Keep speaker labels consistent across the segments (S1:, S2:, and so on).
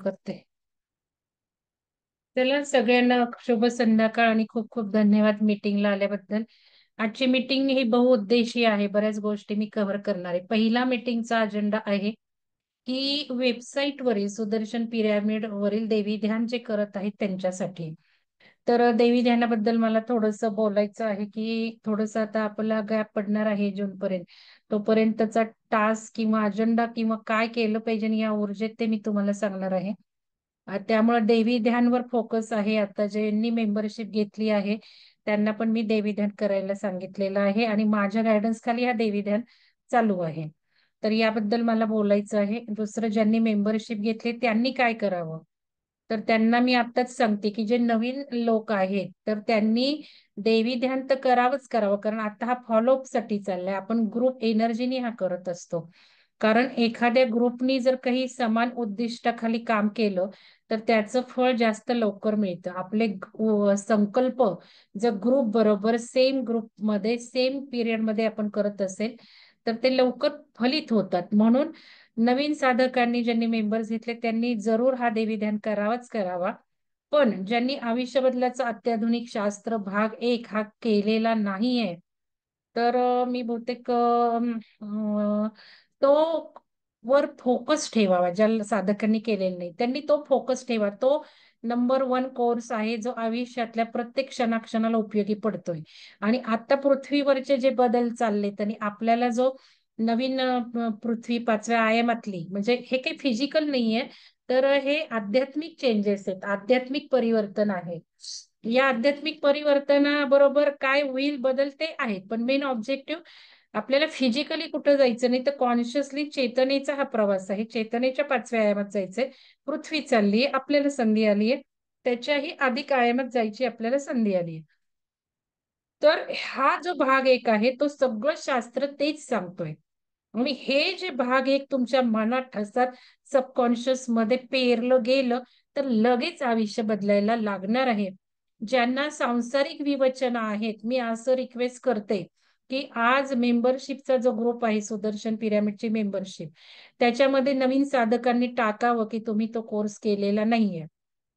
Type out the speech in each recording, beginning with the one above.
S1: करते. चला सगळ्यांना शुभ संध्याकाळ आणि खूप खूप धन्यवाद मीटिंगला आल्याबद्दल. आजची मीटिंग ही बहुउद्देशीय आहे. बऱ्याच गोष्टी मी कव्हर करणार आहे. पहिला मीटिंगचा अजेंडा आहे की वेबसाईट वरील सुदर्शन पिरॅमिड वरील देवी ध्यान जे करत आहेत त्यांच्यासाठी. तर देवी ध्यानाबद्दल मला थोडंसं बोलायचं आहे की थोडंसं आता आपला गॅप पडणार आहे जूनपर्यंत. तोपर्यंतचा टास्क किंवा अजेंडा किंवा काय केलं पाहिजे या ऊर्जेत ते मी तुम्हाला सांगणार आहे. त्यामुळे देवी ध्यानवर फोकस आहे. आता ज्यांनी मेंबरशिप घेतली आहे त्यांना पण मी देवी ध्यान करायला सांगितलेलं आहे आणि माझ्या गायडन्स खाली हा देवी ध्यान चालू आहे. तर याबद्दल मला बोलायचं आहे. दुसरं, ज्यांनी मेंबरशिप घेतली त्यांनी काय करावं, तर त्यांना मी आताच सांगते की जे नवीन लोक आहेत तर त्यांनी देवी ध्यान तर करावंच करावं, कारण आता हा फॉलोअप साठी चाललाय. आपण ग्रुप एनर्जीनी हा करत असतो. कारण एखाद्या ग्रुपनी जर काही समान उद्दिष्टाखाली काम केलं तर त्याचं फळ जास्त लवकर मिळतं. आपले संकल्प जर ग्रुप बरोबर सेम ग्रुप मध्ये सेम पिरियड मध्ये आपण करत असेल तर ते लवकर फलित होतात. म्हणून नवीन साधकांनी ज्यांनी मेंबर्स घेतले त्यांनी जरूर हा देवी ध्यान करावाच करावा. पण ज्यांनी आयुष्य बदलाचा अत्याधुनिक शास्त्र भाग 1 हा केलेला नाहीये तर मी बहुतेक तो वर फोकस ठेवावा. ज्या साधकांनी केलेला नाही त्यांनी तो फोकस ठेवा. तो नंबर 1 कोर्स आहे जो आयुष्यातल्या प्रत्येक क्षणाक्षणाला उपयोगी पडतोय. आणि आता पृथ्वीवरचे जे बदल चाललेत आणि आपल्याला जो नवीन पृथ्वी 5व्या आयामातली, म्हणजे हे काही फिजिकल नाहीये, तर हे आध्यात्मिक चेंजेस आहेत, आध्यात्मिक परिवर्तन आहे. या आध्यात्मिक परिवर्तनाबरोबर काय होईल बदल ते आहेत, पण मेन ऑब्जेक्टिव्ह आपल्याला फिजिकली कुठं जायचं नाही तर कॉन्शियसली चेतनेचा हा प्रवास आहे. चेतनेच्या 5व्या आयामात जायचंय. पृथ्वी चालली आहे, आपल्याला संधी आली आहे. त्याच्याही अधिक आयामात जायची आपल्याला संधी आली आहे. तर हा जो भाग 1 आहे तो सगळं शास्त्र तेच सांगतोय. आणि हे जे भाग 1 तुमच्या मनात ठसत सबकॉन्शियस मध्ये पेरलं गेलं तर लगेच आयुष्य बदलायला लागणार आहे. ज्यांना सांसारिक विवचन आहेत मी असं रिक्वेस्ट करते की आज मेंबरशिपचा जो ग्रुप आहे सुदर्शन पिरॅमिडची मेंबरशिप, त्याच्यामध्ये नवीन साधकांनी टाकावं की तुम्ही तो कोर्स केलेला नाहीये.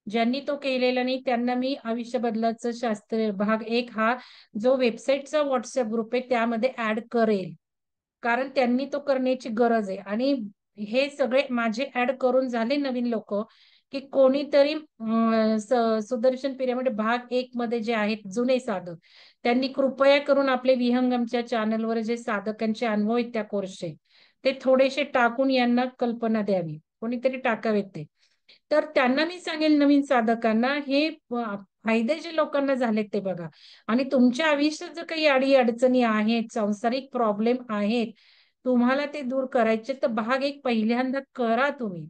S1: ज्यांनी तो केलेला नाही त्यांना मी आयुष्य बदलाचं शास्त्र भाग 1 हा जो वेबसाईटचा व्हॉट्सअप ग्रुप आहे त्यामध्ये ऍड करेल. कारण त्यांनी तो करण्याची गरज आहे. आणि हे सगळे माझे ऍड करून झाले नवीन लोक की कोणीतरी सुदर्शन पिरॅमिड भाग 1 मध्ये जे आहेत जुने साधक त्यांनी कृपया करून आपले विहंगमच्या चॅनलवर जे साधकांचे अनुभव आहेत त्या कोर्सचे ते थोडेसे टाकून यांना कल्पना द्यावी. कोणीतरी टाकावेत ते. तर त्यांना मी सांगेल नवीन साधकांना हे फायदे जे लोकांना झालेत ते बघा. आणि तुमच्या आयुष्यात जर काही अडी अडचणी आहेत, सांसारिक प्रॉब्लेम आहेत, तुम्हाला ते दूर करायचे तर भाग 1 पहिल्यांदा करा तुम्ही.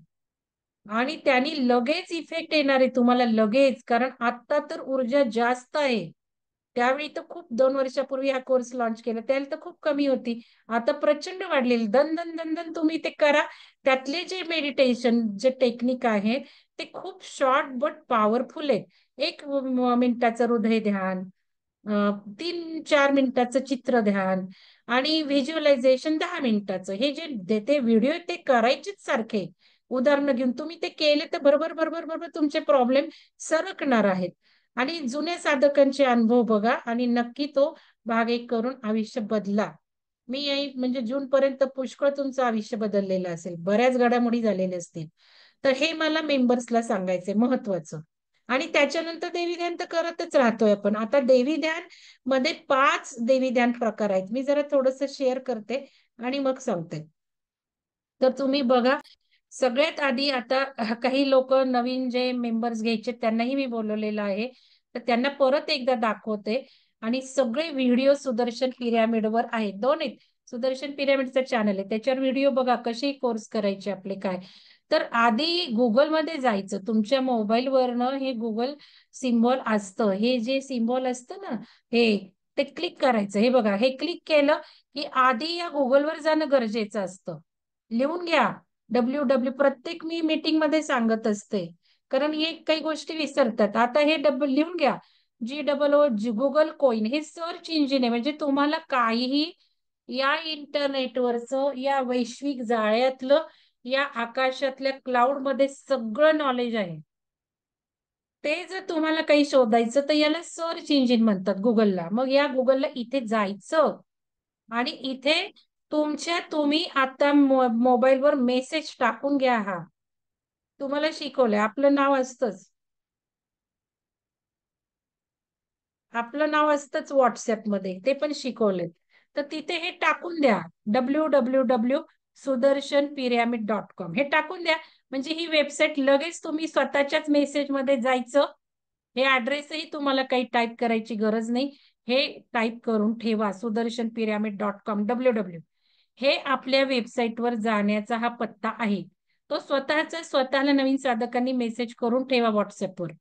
S1: आणि त्यांनी लगेच इफेक्ट येणार आहे तुम्हाला लगेच, कारण आता तर ऊर्जा जास्त आहे. त्यावेळी तर खूप 2 वर्षापूर्वी हा कोर्स लॉन्च केला त्यावेळी तर खूप कमी होती. आता प्रचंड वाढलेली. दन दन दन दन तुम्ही ते करा. त्यातले जे मेडिटेशन जे टेक्निक आहे ते खूप शॉर्ट बट पॉवरफुल आहे. 1 मिनिटाचं हृदय ध्यान, 3-4 मिनिटाचं चित्र ध्यान आणि व्हिज्युअलायझेशन 10 मिनिटाचं, हे जे ते व्हिडिओ ते करायचेच सारखे उदाहरण घेऊन तुम्ही ते केले तर बरोबर बरोबर बरोबर तुमचे प्रॉब्लेम सरकणार आहेत. आणि जुन्या साधकांचे अनुभव बघा आणि नक्की तो भाग 1 करून आयुष्य बदला. मी येईल म्हणजे जून पर्यंत पुष्कळ तुमचं आयुष्य बदललेलं असेल, बऱ्याच घडामोडी झालेल्या असतील. तर हे मला मेंबर्सला सांगायचंय महत्वाचं. आणि त्याच्यानंतर देवी ध्यान तर करतच राहतोय आपण. आता देवी ध्यान मध्ये 5 देवी ध्यान प्रकार आहेत. मी जरा थोडस शेअर करते आणि मग सांगते. तर तुम्ही बघा, सगळ्यात आधी आता काही लोक नवीन जे मेंबर्स घ्यायचे त्यांनाही मी बोलवलेलं आहे. तर त्यांना परत एकदा दाखवते. आणि सगळे व्हिडिओ सुदर्शन पिरॅमिडवर आहेत. 2 आहेत. सुदर्शन पिरॅमिडचं चॅनल आहे त्याच्यावर व्हिडिओ बघा कसे कोर्स करायचे आपले काय. तर आधी गुगलमध्ये जायचं. तुमच्या मोबाईलवरनं हे गुगल सिम्बॉल असतं, हे जे सिम्बॉल असतं ना हे, ते क्लिक करायचं. हे बघा, हे क्लिक केलं की आधी या गुगलवर जाणं गरजेचं असतं. लिहून घ्या. प्रत्येक मी मीटिंग मध्ये सांगत असते, कारण हे काही गोष्टी विसरतात. आता हे लिहून घ्या. GOO गुगल कोइन हे सर्च इंजिन आहे. म्हणजे तुम्हाला काहीही या इंटरनेटवरचं या वैश्विक जाळ्यातलं या आकाशातल्या क्लाउड मध्ये सगळं नॉलेज आहे. ते जर तुम्हाला काही शोधायचं तर याला सर्च इंजिन म्हणतात, गुगलला. मग या गुगलला इथे जायचं आणि इथे तुम्ही आता मोबाईलवर मेसेज टाकून घ्या. हा तुम्हाला शिकवलंय, आपलं नाव असतंच, आपलं नाव असतंच व्हॉट्सअपमध्ये, ते पण शिकवलेत. तर तिथे हे टाकून द्या, www.sudarshanpyramid.com हे टाकून द्या. म्हणजे ही वेबसाईट लगेच तुम्ही स्वतःच्याच मेसेजमध्ये जायचं. हे ऍड्रेसही तुम्हाला काही टाईप करायची गरज नाही. हे टाईप करून ठेवा, sudarshanpyramid.com, हे आपल्या वेबसाईटवर जाण्याचा हा पत्ता आहे. तो स्वतःला नवीन साधकांनी मेसेज करून ठेवा व्हॉट्सअपवर.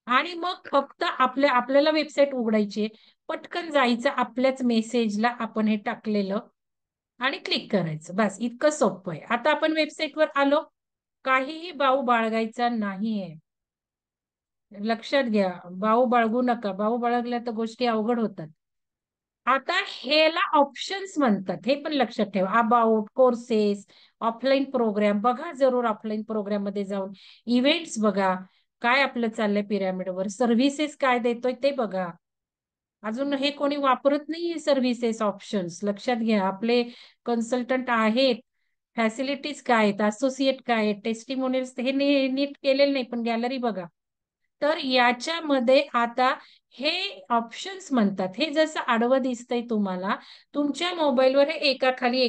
S1: आणि मग फक्त आपल्याला वेबसाईट उघडायची, पटकन जायचं आपल्याच मेसेजला आपण हे टाकलेलं आणि क्लिक करायचं. बस इतकं सोपं आहे. आता आपण वेबसाईटवर आलो, काहीही बाऊ बाळगायचा नाहीये. लक्षात घ्या, बाऊ बाळगू नका. बाऊ बाळगल्या तर गोष्टी अवघड होतात. आता ह्याला ऑप्शन्स म्हणतात, हे पण लक्षात ठेवा. अबाउट, कोर्सेस, ऑफलाईन प्रोग्राम बघा, जरूर ऑफलाईन प्रोग्राम मध्ये जाऊन इव्हेंट्स बघा, काय आपलं चाललंय पिरामिडवर, सर्व्हिसेस काय देतोय ते बघा. अजून हे कोणी वापरत नाहीये सर्व्हिसेस ऑप्शन्स, लक्षात घ्या. आपले कन्सल्टंट आहेत, फॅसिलिटीज काय आहेत, असोसिएट काय आहेत, टेस्टिमोनियल्स हे नीट केलेलं नाही, पण गॅलरी बघा. तर याच्यामध्ये आता हे ऑप्शन्स म्हणतात. हे जसं आडवं दिसतंय तुम्हाला, तुमच्या मोबाईलवर हे एकाखाली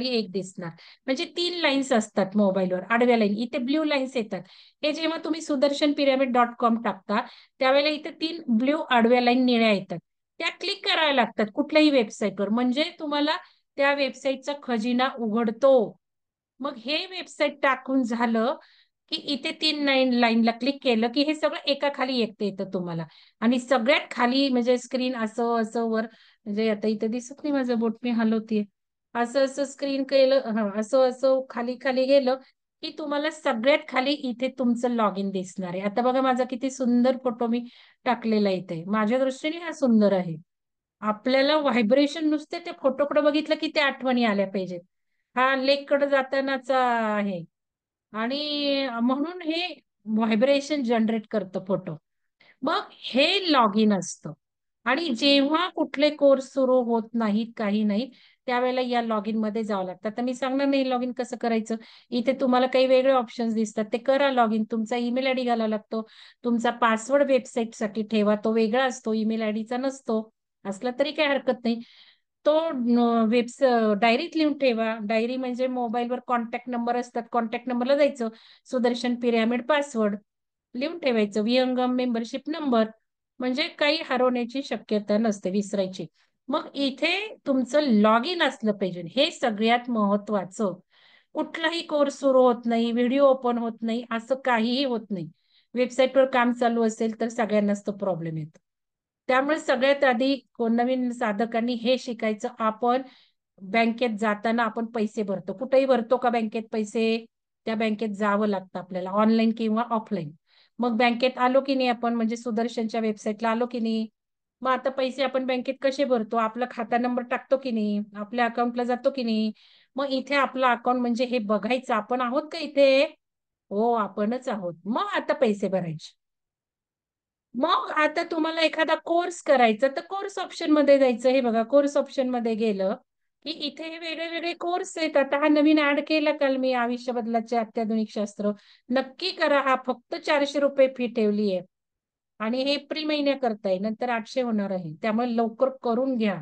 S1: एक दिसणार. म्हणजे 3 लाईन्स असतात मोबाईलवर, आडव्या लाईन. इथे ब्ल्यू लाईन्स येतात. हे जेव्हा तुम्ही sudarshanpyramid.com टाकता, त्यावेळेला इथे 3 ब्ल्यू आडव्या लाईन निळ्या येतात. त्या क्लिक कराव्या लागतात कुठल्याही वेबसाईटवर, म्हणजे तुम्हाला त्या वेबसाईटचा खजिना उघडतो. मग हे वेबसाईट टाकून झालं की इथे 3 लाईनला क्लिक केलं की हे सगळं एका खाली एक येतं तुम्हाला. आणि सगळ्यात खाली म्हणजे स्क्रीन असं असं वर, म्हणजे आता इथे दिसत नाही माझं बोट, मी हलवतीये, असं असं स्क्रीन केलं, हा असं असं खाली खाली गेलं की तुम्हाला सगळ्यात खाली इथे तुमचं लॉग इन दिसणार आहे. आता बघा माझा किती सुंदर फोटो मी टाकलेला इथे, माझ्या दृष्टीने हा सुंदर आहे. आपल्याला व्हायब्रेशन नुसते त्या फोटोकडे बघितलं की त्या आठवणी आल्या पाहिजेत. हा लेककडे जातानाचा आहे. आणि म्हणून हे व्हायब्रेशन जनरेट करतं फोटो. मग हे लॉग इन असतं. आणि जेव्हा कुठले कोर्स सुरू होत नाहीत, काही नाही, त्यावेळेला या लॉग इन मध्ये जावं लागतं. तर मी सांगणार नाही लॉग इन कसं करायचं. इथे तुम्हाला काही वेगळे ऑप्शन्स दिसतात, ते करा लॉग इन. तुमचा ईमेल आयडी घालावा लागतो. तुमचा पासवर्ड वेबसाईटसाठी ठेवा, तो वेगळा असतो, ईमेल आयडीचा नसतो. असला तरी काही हरकत नाही. तो वेब्स डायरीत लिहून ठेवा. डायरी म्हणजे मोबाईलवर कॉन्टॅक्ट नंबर असतात, कॉन्टॅक्ट नंबरला जायचं, सुदर्शन पिरॅमिड पासवर्ड लिहून ठेवायचं, विहंगम मेंबरशिप नंबर, म्हणजे काही हरवण्याची शक्यता नसते, विसरायची. मग इथे तुमचं लॉग इन असलं पाहिजे, हे सगळ्यात महत्वाचं. कुठलाही कोर्स सुरू होत नाही, व्हिडिओ ओपन होत नाही, असं काहीही होत नाही. वेबसाईटवर काम चालू असेल तर सगळ्यांनाच तो प्रॉब्लेम येतो. त्यामुळे सगळ्यात आधी कोण नवीन साधकांनी हे शिकायचं. आपण बँकेत जाताना आपण पैसे भरतो, कुठेही भरतो का बँकेत पैसे? त्या बँकेत जावं लागतं आपल्याला, ऑनलाईन किंवा ऑफलाईन. मग बँकेत आलो की नाही आपण, म्हणजे सुदर्शनच्या वेबसाईटला आलो की नाही, मग आता पैसे आपण बँकेत कसे भरतो? आपला खाता नंबर टाकतो की नाही, आपल्या अकाउंटला जातो की नाही. मग इथे आपलं अकाउंट म्हणजे हे बघायचं, आपण आहोत का इथे? हो, आपणच आहोत. मग आता पैसे भरायचे. मग आता तुम्हाला एखादा कोर्स करायचा तर कोर्स ऑप्शन मध्ये जायचं. हे बघा, कोर्स ऑप्शन मध्ये गेलं की इथे हे वेगळे वेगळे कोर्स आहेत. आता हा नवीन ऍड केला काल मी, आयुष्य बदलाचे अत्याधुनिक शास्त्र. नक्की करा. हा फक्त 400 रुपये फी ठेवली आहे आणि हे एप्रिल महिन्या करताय, नंतर 800 होणार आहे. त्यामुळे लवकर करून घ्या.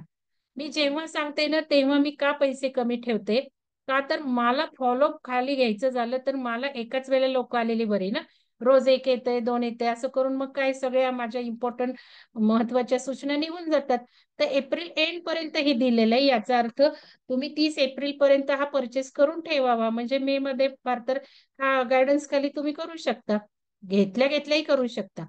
S1: मी जेव्हा सांगते ना तेव्हा मी का पैसे कमी ठेवते, का तर मला फॉलोअप खाली घ्यायचं झालं तर मला एकाच वेळेला लोक आलेली बरी ना. रोज एक येते, 2 येते, असं करून मग काय सगळ्या माझ्या इम्पॉर्टंट महत्वाच्या सूचना निघून जातात. तर एप्रिल एंड पर्यंत हे दिलेलं आहे. याचा अर्थ तुम्ही 30 एप्रिल पर्यंत हा परचेस करून ठेवावा, म्हणजे मे मध्ये फार तर हा गायडन्स खाली तुम्ही करू शकता, घेतल्या घेतल्याही करू शकता.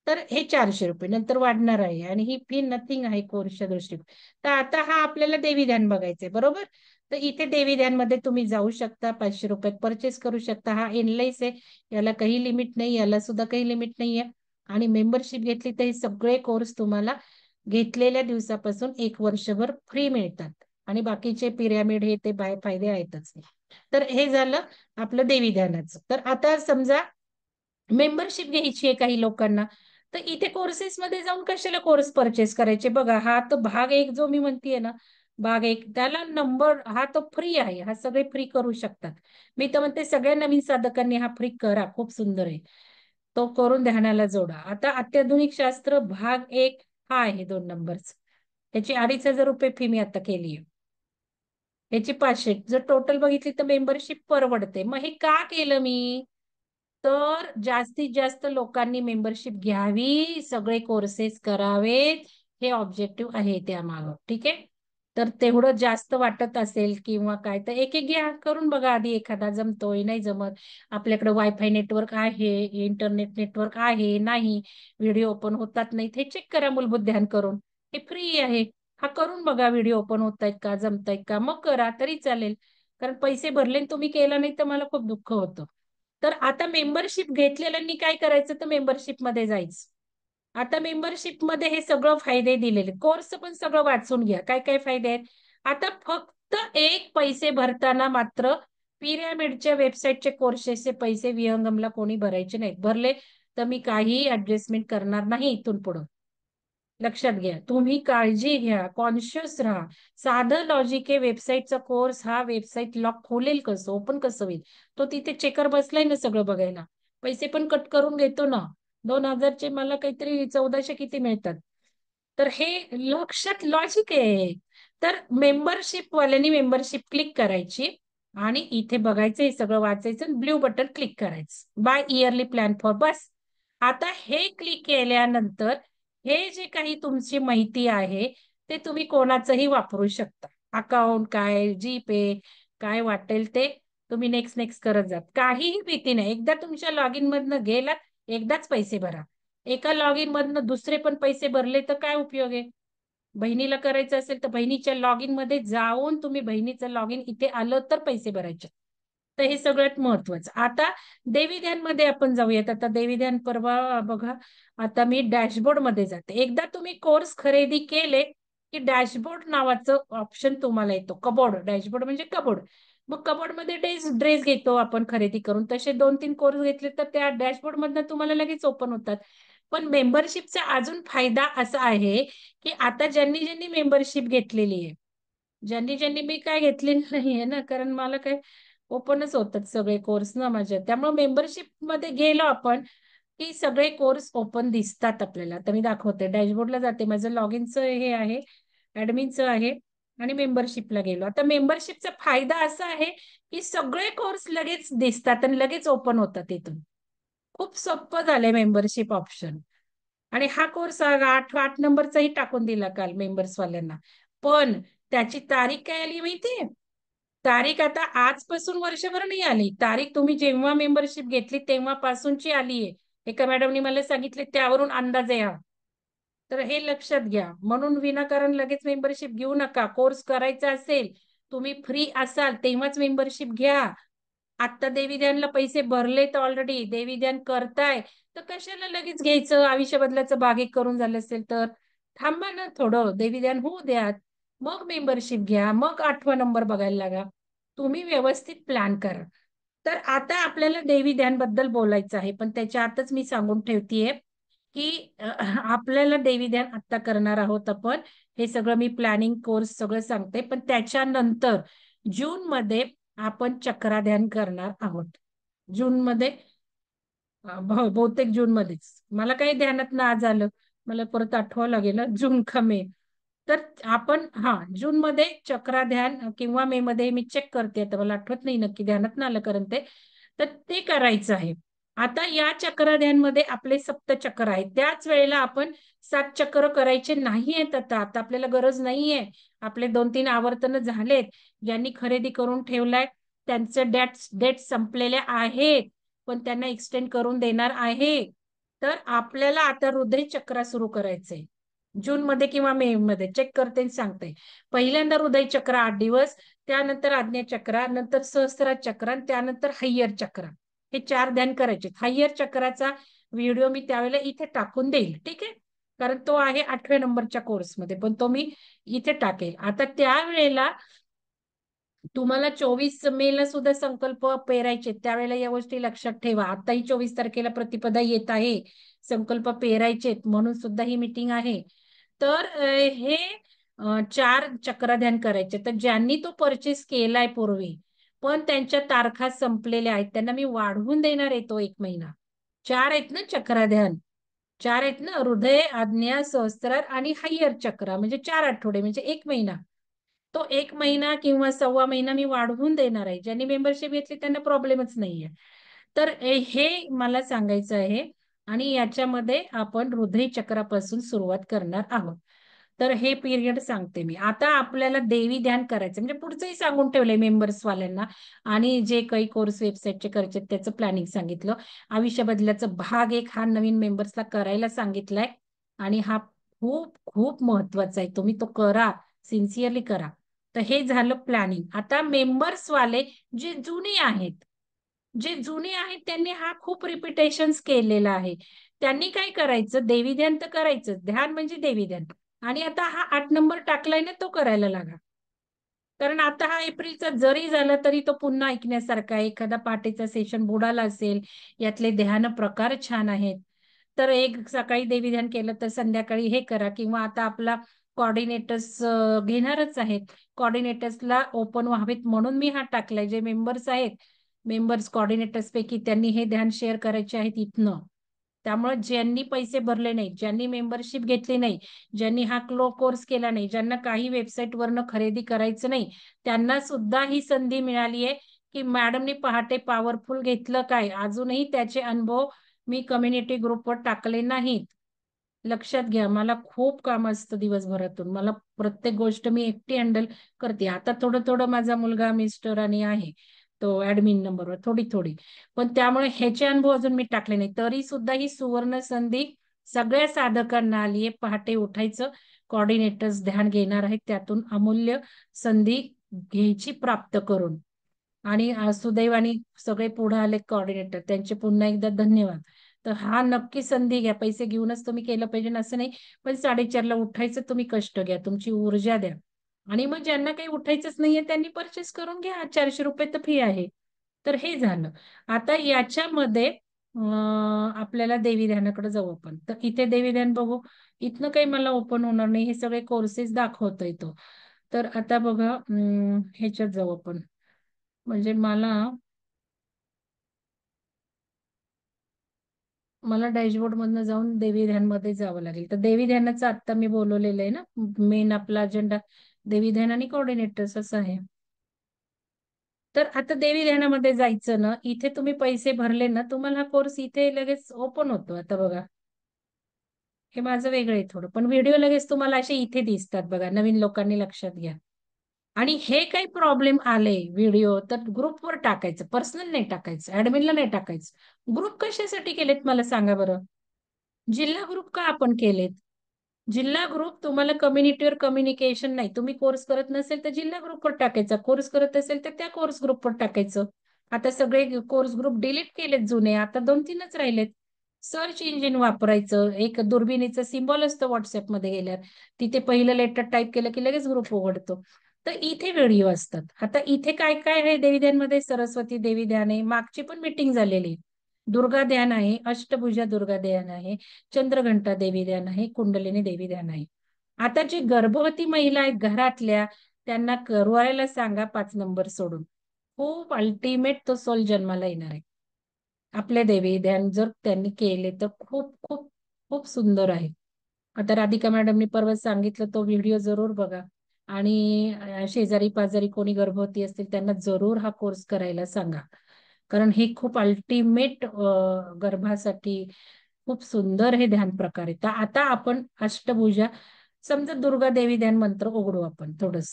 S1: तर हे 400 रुपये नंतर वाढणार आहे आणि ही फी नथिंग आहे कोर्सच्या दृष्टीने. तर आता हा आपल्याला देवी ध्यान बघायचंय, बरोबर? तर इथे देवी ध्यान मध्ये तुम्ही जाऊ शकता, 500 रुपयात परचेस करू शकता. हा एनलाईस आहे, याला काही लिमिट नाही, याला सुद्धा काही लिमिट नाहीये. आणि मेंबरशिप घेतली तर हे सगळे कोर्स तुम्हाला घेतलेल्या दिवसापासून 1 वर्षभर फ्री मिळतात. आणि बाकीचे पिरॅमिड हे ते फायदे आहेतच. तर हे झालं आपलं देवी ध्यानाचं. तर आता समजा मेंबरशिप घ्यायची आहे काही लोकांना, तर इथे कोर्सेस मध्ये जाऊन कशाला कोर्स परचेस करायचे? बघा, हा तो भाग एक जो मी म्हणतेय ना, भाग एक, त्याला नंबर हा तो फ्री आहे, हा सगळे फ्री करू शकतात. मी तर म्हणते सगळ्या नवीन साधकांनी हा फ्री करा, खूप सुंदर आहे. तो करून ध्यानाला जोडा. आता अत्याधुनिक शास्त्र भाग एक हा आहे 2 नंबरचा. त्याची 2,500 रुपये फी मी आता केली आहे. याची 500, जर टोटल बघितली तर मेंबरशिप परवडते. मग हे का केलं मी? तर जास्तीत जास्त लोकांनी मेंबरशिप घ्यावी, सगळे कोर्सेस करावेत, हे ऑब्जेक्टिव्ह आहे त्यामागं. ठीक आहे. तर तेवढं जास्त वाटत असेल किंवा काय, तर एक एक घ्या, करून बघा आधी, एखादा जमतोय नाही जमत, आपल्याकडे वायफाय नेटवर्क आहे, इंटरनेट नेटवर्क आहे नाही, व्हिडिओ ओपन होतात नाही, हे चेक करा मूलभूत ध्यान करून. हे फ्री आहे. हा करून बघा, व्हिडिओ ओपन होत आहेत का, जमतायत का, मग करा तरी चालेल. कारण पैसे भरले आणि तुम्ही केला नाही तर मला खूप दुःख होतं. तर आता मेंबरशिप घेतलेल्यांनी काय करायचं, तर मेंबरशिप मध्ये जायचं. आता मेंबरशिप मध्ये हे सगळं फायदे दिलेले, कोर्स पण सगळं वाचून घ्या, काय काय फायदे आहेत. आता फक्त एक पैसे भरताना मात्र पिरॅमिडच्या वेबसाईटचे कोर्सेसचे पैसे विहंगमला कोणी भरायचे नाहीत. भरले तर मी काही ऍडजस्टमेंट करणार नाही इथून पुढं. लक्षात घ्या, तुम्ही काळजी घ्या, कॉन्शियस राहा. साधं लॉजिक आहे, वेबसाईटचा कोर्स हा वेबसाईट लॉक खोलेल कसं, ओपन कसं होईल? तो तिथे चेकर बसलाय ना सगळं बघायला. पैसे पण कट करून घेतो ना. 2,000चे मला काहीतरी 1,400 किती मिळतात. तर हे लक्षात लॉजिक आहे. तर मेंबरशिप वाल्यांनी मेंबरशिप क्लिक करायची आणि इथे बघायचं, हे सगळं वाचायचं, ब्ल्यू बटन क्लिक करायचं, बाय इयरली प्लॅन फॉर, बस. आता हे क्लिक केल्यानंतर हे जे काही तुमची माहिती आहे ते तुम्ही कोणाचंही वापरू शकता. अकाउंट काय, जीपे काय वाटेल ते तुम्ही नेक्स्ट नेक्स्ट करत जात, काहीही भीती नाही. एकदा तुमच्या लॉगिन मधनं गेलात, एकदाच पैसे भरा. एका लॉगिन मधनं दुसरे पण पैसे भरले तर काय उपयोग आहे? बहिणीला करायचं असेल तर बहिणीच्या लॉगिन मध्ये जाऊन तुम्ही बहिणीचं लॉगिन इथे आलं तर पैसे भरायचे. तर हे सगळ्यात महत्वाचं. आता देवी ध्यान मध्ये आपण जाऊयात. आता देवी ध्यान परवा बघा, आता मी डॅशबोर्ड मध्ये जाते. एकदा तुम्ही कोर्स खरेदी केले की डॅशबोर्ड नावाचं ऑप्शन तुम्हाला येतो. कबोर्ड, डॅशबोर्ड म्हणजे कबोर्ड. मग कबोर्ड मध्ये ड्रेस घेतो आपण खरेदी करून, तसे 2-3 कोर्स घेतले तर त्या डॅशबोर्ड मधनं तुम्हाला लगेच ओपन होतात. पण मेंबरशिपचा अजून फायदा असा आहे की आता ज्यांनी ज्यांनी मेंबरशिप घेतलेली आहे, ज्यांनी ज्यांनी, मी काय घेतलेली नाहीये ना, कारण मला काय ओपनच होतात सगळे कोर्स ना माझ्या, त्यामुळे मेंबरशिप मध्ये गेलो आपण की सगळे कोर्स ओपन दिसतात आपल्याला. आता मी दाखवते, डॅशबोर्डला जाते, माझं लॉग इनचं हे आहे, ऍडमिनचं आहे, आणि मेंबरशिपला गेलो. आता मेंबरशिपचा फायदा असा आहे की सगळे कोर्स लगेच दिसतात आणि लगेच ओपन होतात इथून. खूप सोपं झालंय मेंबरशिप ऑप्शन. आणि हा कोर्स 8 नंबरचाही टाकून दिला काल मेंबर्स वाल्यांना. पण त्याची तारीख काय आली माहितीये? तारीख आता आजपासून वर्षभर नाही आली, तारीख तुम्ही जेव्हा मेंबरशिप घेतली तेव्हापासूनची आलीये. एका मॅडमनी मला सांगितले, त्यावरून अंदाज आहे हा. तर हे लक्षात घ्या. म्हणून विनाकारण लगेच मेंबरशिप घेऊ नका. कोर्स करायचा असेल, तुम्ही फ्री असाल तेव्हाच मेंबरशिप घ्या. आता देवी ध्यानला पैसे भरलेत ऑलरेडी, देवी ध्यान करताय, तर कशाला लगेच घ्यायचं? आयुष्य बदलाचं भाग एक करून झालं असेल तर थांबा ना थोडं, देवी ध्यान होऊ द्या, मग मेंबरशिप घ्या, मग 8वा नंबर बघायला लागा. तुम्ही व्यवस्थित प्लॅन करा. तर आता आपल्याला देवी ध्यान बद्दल बोलायचं आहे, पण त्याच्या आतच मी सांगून ठेवतीये की आपल्याला देवी ध्यान आता करणार आहोत आपण. हे सगळं मी प्लॅनिंग कोर्स सगळं सांगते, पण त्याच्यानंतर जून मध्ये आपण चक्रा ध्यान करणार आहोत. जून मध्ये, बहुतेक जून मध्येच, मला काही ध्यानात ना आज आलं, मला परत आठवावं लागेल जून का मे. तर आपण जून मध्ये चक्रा ध्यान, किंवा मे मध्ये, मी चेक करते आता, मला आठवत नाही नक्की, ध्यानात ना आलं कारण ते, तर ते करायचं आहे. आता या चक्र ध्यान मध्ये आपले 7 चक्र आहेत. त्याच वेळेला आपण 7 चक्र करायचे नाहीयेत. आता आपल्याला गरज नाहीये. आपले 2-3 आवर्तन झालेत. ज्यांनी खरेदी करून ठेवलाय त्यांचं डेट संपलेल्या आहेत, पण त्यांना एक्सटेंड करून देणार आहे. तर आपल्याला आता हृदय चक्र सुरू करायचंय जून मध्ये किंवा मे मध्ये. चेक करते आणि सांगते. पहिल्यांदा हृदय चक्र 8 दिवस, त्यानंतर आज्ञा चक्र, नंतर सहस्रार चक्र, त्यानंतर हय्यर चक्र. हे 4 ध्यान करायचे. हय्यर चक्राचा व्हिडिओ मी त्यावेळेला इथे टाकून देईल, ठीक आहे. कारण तो आहे 8व्या नंबरच्या कोर्समध्ये, पण तो मी इथे टाकेल. आता त्यावेळेला तुम्हाला 24 मेला सुद्धा संकल्प पेरायचे, त्यावेळेला या गोष्टी लक्षात ठेवा. आताही 24 तारखेला प्रतिपदा येत आहे, संकल्प पेरायचेत म्हणून सुद्धा ही मीटिंग आहे. तर हे 4 चक्र ध्यान करायचे. तर ज्यांनी तो परचेस केलाय पूर्वी पण त्यांच्या तारखा संपलेल्या आहेत, त्यांना मी वाढवून देणार आहे तो 1 महिना. 4 आहेत ना चक्र ध्यान, 4 आहेत ना, हृदय, आज्ञा, सहस्त्रार आणि हायर चक्र, म्हणजे 4 आठवडे म्हणजे 1 महिना. तो 1 महिना किंवा सव्वा महिना मी वाढवून देणार आहे. ज्यांनी मेंबरशिप घेतली त्यांना प्रॉब्लेमच नाहीये. तर हे मला सांगायचं आहे. आणि याच्यामध्ये आपण हृदय चक्रापासून सुरुवात करणार आहोत. तर हे पिरियड सांगते मी. आता आपल्याला देवी ध्यान करायचं, म्हणजे पुढचंही सांगून ठेवलंय मेंबर्स वाल्यांना. आणि जे काही कोर्स वेबसाईटचे करायचे त्याचं प्लॅनिंग सांगितलं. आयुष्य बदलाचं भाग 1 हा नवीन मेंबर्सला करायला सांगितलाय. आणि हा खूप खूप महत्वाचा आहे, तुम्ही तो करा, सिन्सिअरली करा. तर हे झालं प्लॅनिंग. आता मेंबर्स वाले जे जुने आहेत, त्यांनी हा खूप रिपिटेशन्स केलेला आहे. त्यांनी काय करायचं, देवी ध्यान तर करायचं, ध्यान म्हणजे देवी ध्यान. आणि आता हा 8 नंबर टाकलाय ना, तो करायला लागा. कारण आता हा एप्रिलचा जरी झाला तरी तो पुन्हा ऐकण्यासारखा आहे. एखादा पहाटेचा सेशन बुडाला असेल, यातले ध्यान प्रकार छान आहेत. तर एक सकाळी देवी ध्यान केलं तर संध्याकाळी हे करा. किंवा आता आपला कॉर्डिनेटर्स घेणारच आहेत, कॉर्डिनेटर्सला ओपन व्हावेत म्हणून मी हा टाकलाय. जे मेंबर्स आहेत, मेंबर्स कॉर्डिनेटर्स पैकी त्यांनी हे ध्यान शेअर करायचे आहेत इथनं. त्यामुळे ज्यांनी पैसे भरले नाही, ज्यांनी मेंबरशिप घेतली नाही, ज्यांनी हा कोर्स केला नाही, ज्यांना काही वेबसाईट वरनं खरेदी करायचं नाही, त्यांना सुद्धा ही संधी मिळाली आहे की मॅडमनी पहाटे पॉवरफुल घेतलं काय, अजूनही त्याचे अनुभव मी कम्युनिटी ग्रुपवर टाकले नाहीत. लक्षात घ्या, मला खूप काम असतं दिवसभरातून, मला प्रत्येक गोष्ट मी एकटी हँडल करते. आता थोडं थोडं माझा मुलगा मिस्टर आणि आहे तो ऍडमिन नंबरवर, थोडी थोडी, पण त्यामुळे ह्याचे अनुभव अजून मी टाकले नाही. तरी सुद्धा ही सुवर्ण संधी सगळ्या साधकांना आली आहे. पहाटे उठायचं, कॉर्डिनेटर्स ध्यान घेणार आहेत, त्यातून अमूल्य संधी घ्यायची प्राप्त करून. आणि सुदैवाने सगळे पुढे आले कॉर्डिनेटर, त्यांचे पुन्हा एकदा धन्यवाद. तर हा नक्की संधी घ्या. पैसे घेऊनच तुम्ही केलं पाहिजे असं नाही, पण 4:30ला उठायचं, तुम्ही कष्ट घ्या, तुमची ऊर्जा द्या. आणि मग ज्यांना काही उठायचंच नाहीये त्यांनी परचेस करून घ्या, 400 रुपये तर फी आहे. तर हे झालं. आता याच्यामध्ये आपल्याला देवी ध्यानाकडे जाऊ आपण. तर इथे देवी ध्यान बघू. इथनं काही मला ओपन होणार नाही, हे सगळे कोर्सेस दाखवतोय तो. तर आता बघा, ह्याच्यात जाऊ आपण. म्हणजे मला डॅशबोर्ड मधनं जाऊन देवी ध्यान मध्ये जावं लागेल. तर देवी ध्यानाचं आता मी बोलवलेलं आहे ना, मेन आपला अजेंडा देवी ध्यान आणि कोऑर्डिनेटर्स असं आहे. तर आता देवी ध्यानामध्ये जायचं ना, इथे तुम्ही पैसे भरले ना, तुम्हाला हा कोर्स इथे लगेच ओपन होतो. आता बघा, हे माझं वेगळं आहे थोडं, पण व्हिडिओ लगेच तुम्हाला असे इथे दिसतात बघा. नवीन लोकांनी लक्षात घ्या. आणि हे काही प्रॉब्लेम आले व्हिडिओ तर ग्रुपवर टाकायचं, पर्सनल नाही टाकायचं, ऍडमिनला नाही टाकायचं. ग्रुप कशासाठी केलेत मला सांगा बरं. जिल्हा ग्रुप का आपण केलेत? जिल्हा ग्रुप तुम्हाला कम्युनिटीवर कम्युनिकेशन नाही, तुम्ही कोर्स करत नसेल तर जिल्हा ग्रुपवर टाकायचा, कोर्स करत असेल तर त्या कोर्स ग्रुपवर टाकायचं. आता सगळे कोर्स ग्रुप डिलीट केलेत जुने, आता 2-3च राहिलेत. सर्च इंजिन वापरायचं, एक दुर्बिणीचं सिम्बॉल असतं व्हॉट्सअपमध्ये गेल्यावर, तिथे पहिलं लेटर टाईप केलं की लगेच ग्रुप उघडतो. तर इथे व्हिडिओ असतात. आता इथे काय काय आहे देवी ध्यानमध्ये, सरस्वती देवी ध्यान आहे, मागची पण मीटिंग झालेली. दुर्गा ध्यान आहे, अष्टभुजा दुर्गा ध्यान आहे, चंद्रघंटा देवी ध्यान आहे, कुंडलिनी देवी ध्यान आहे. आता जे गर्भवती महिला आहेत घरातल्या, त्यांना करवायला सांगा 5 नंबर सोडून. खूप अल्टिमेट तो सोल जन्माला येणार आहे. आपले देवी ध्यान जर त्यांनी केले तर खूप खूप खूप सुंदर आहे. आता राधिका मॅडमनी परवा सांगितलं, तो व्हिडिओ जरूर बघा. आणि शेजारी पाजारी कोणी गर्भवती असतील त्यांना जरूर हा कोर्स करायला सांगा. कारण हे खूप अल्टिमेट गर्भासाठी खूप सुंदर हे ध्यान प्रकार आहे. तर आता आपण अष्टभुजा, समजा दुर्गा देवी ध्यान मंत्र उघडू आपण थोडस.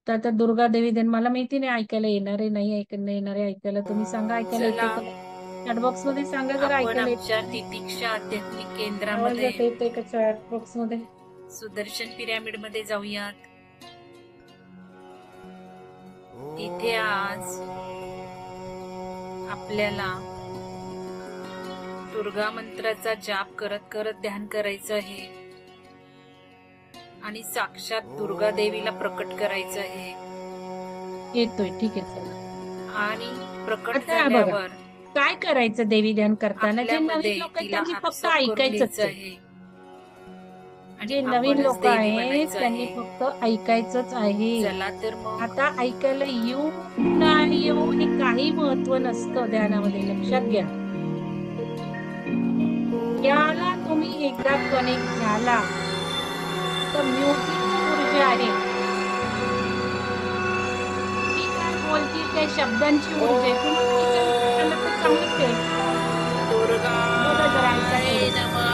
S1: तर आता दुर्गा देवी ध्यान मला माहिती नाही ऐकायला येणार आहे नाही ऐकायला येणार आहे, ऐकायला तुम्ही सांगा, ऐकायला
S2: चला
S1: येते का चॅट बॉक्स मध्ये सांगा जरा,
S2: आपण
S1: ऐकायला येते.
S2: आमच्या तितिक्षा आध्यात्मिक
S1: आवाज
S2: केंद्रामध्ये
S1: येते का चॅट बॉक्स मध्ये?
S2: सुदर्शन पिरॅमिड मध्ये जाऊयात. तिथे आज आपल्याला दुर्गा मंत्राचा जाप करत करत ध्यान करायचं आहे आणि साक्षात दुर्गा देवीला प्रकट करायचं आहे.
S1: येतोय, ठीक आहे, चला.
S2: आणि प्रकट
S1: आता बघा,
S2: झाल्यावर
S1: काय करायचं देवी ध्यान करताना? जे
S2: आपल्यामध्ये
S1: नवीन लोक आहेत
S2: तिला
S1: त्यांनी फक्त
S2: ऍब्सॉर्ब करून
S1: ऐकायचंच
S2: घ्यायचं
S1: आहे.
S2: आहे आणि
S1: जे नवीन
S2: आपणच
S1: लोक
S2: देवी
S1: आहेत
S2: बनायचं
S1: त्यांनी
S2: आहे.
S1: फक्त ऐकायचंच आहे.
S2: चला तर मग
S1: आता ऐकायला येऊ नाही येऊ हे काही महत्व नसतं ध्यानामध्ये, लक्षात घ्या. याला तुम्ही एकदा कनेक्ट झाला तर म्युझिकची ऊर्जा आहे, मी काय बोलते त्या शब्दांची ऊर्जा आहे, तुम्हाला ऐकायला आलं तर चांगलंच आहे. बघा जरा, ऐका
S2: दुर्गाय
S1: थोडं.
S2: नमः.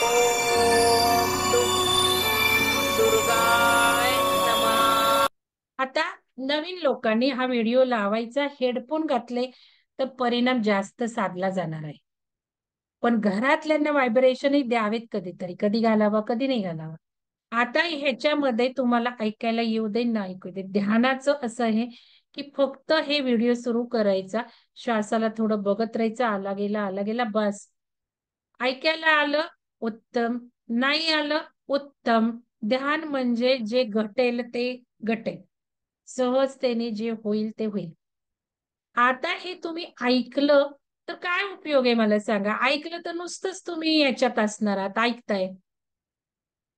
S2: ओम दुर्गाय नमः.
S1: आता नवीन लोकांनी हा व्हिडिओ लावायचा, हेडफोन घातले तर परिणाम जास्त साधला जाणार आहे. पण घरातल्यांना व्हायब्रेशनही द्यावेत कधीतरी, कधी घालावा कधी नाही घालावा. आता ह्याच्यामध्ये तुम्हाला ऐकायला येऊ दे ना ऐकू दे, ध्यानाचं असं आहे की फक्त हे व्हिडिओ सुरू करायचा, श्वासाला थोडं बघत राहायचं, आला गेला बस. ऐकायला आलं उत्तम, नाही आलं उत्तम. ध्यान म्हणजे जे घटेल ते घटेल, सहजतेने जे होईल ते होईल. आता हे तुम्ही ऐकलं तर काय उपयोग आहे मला सांगा? ऐकलं तर नुसतंच तुम्ही याच्यात असणार आहात, ऐकताय.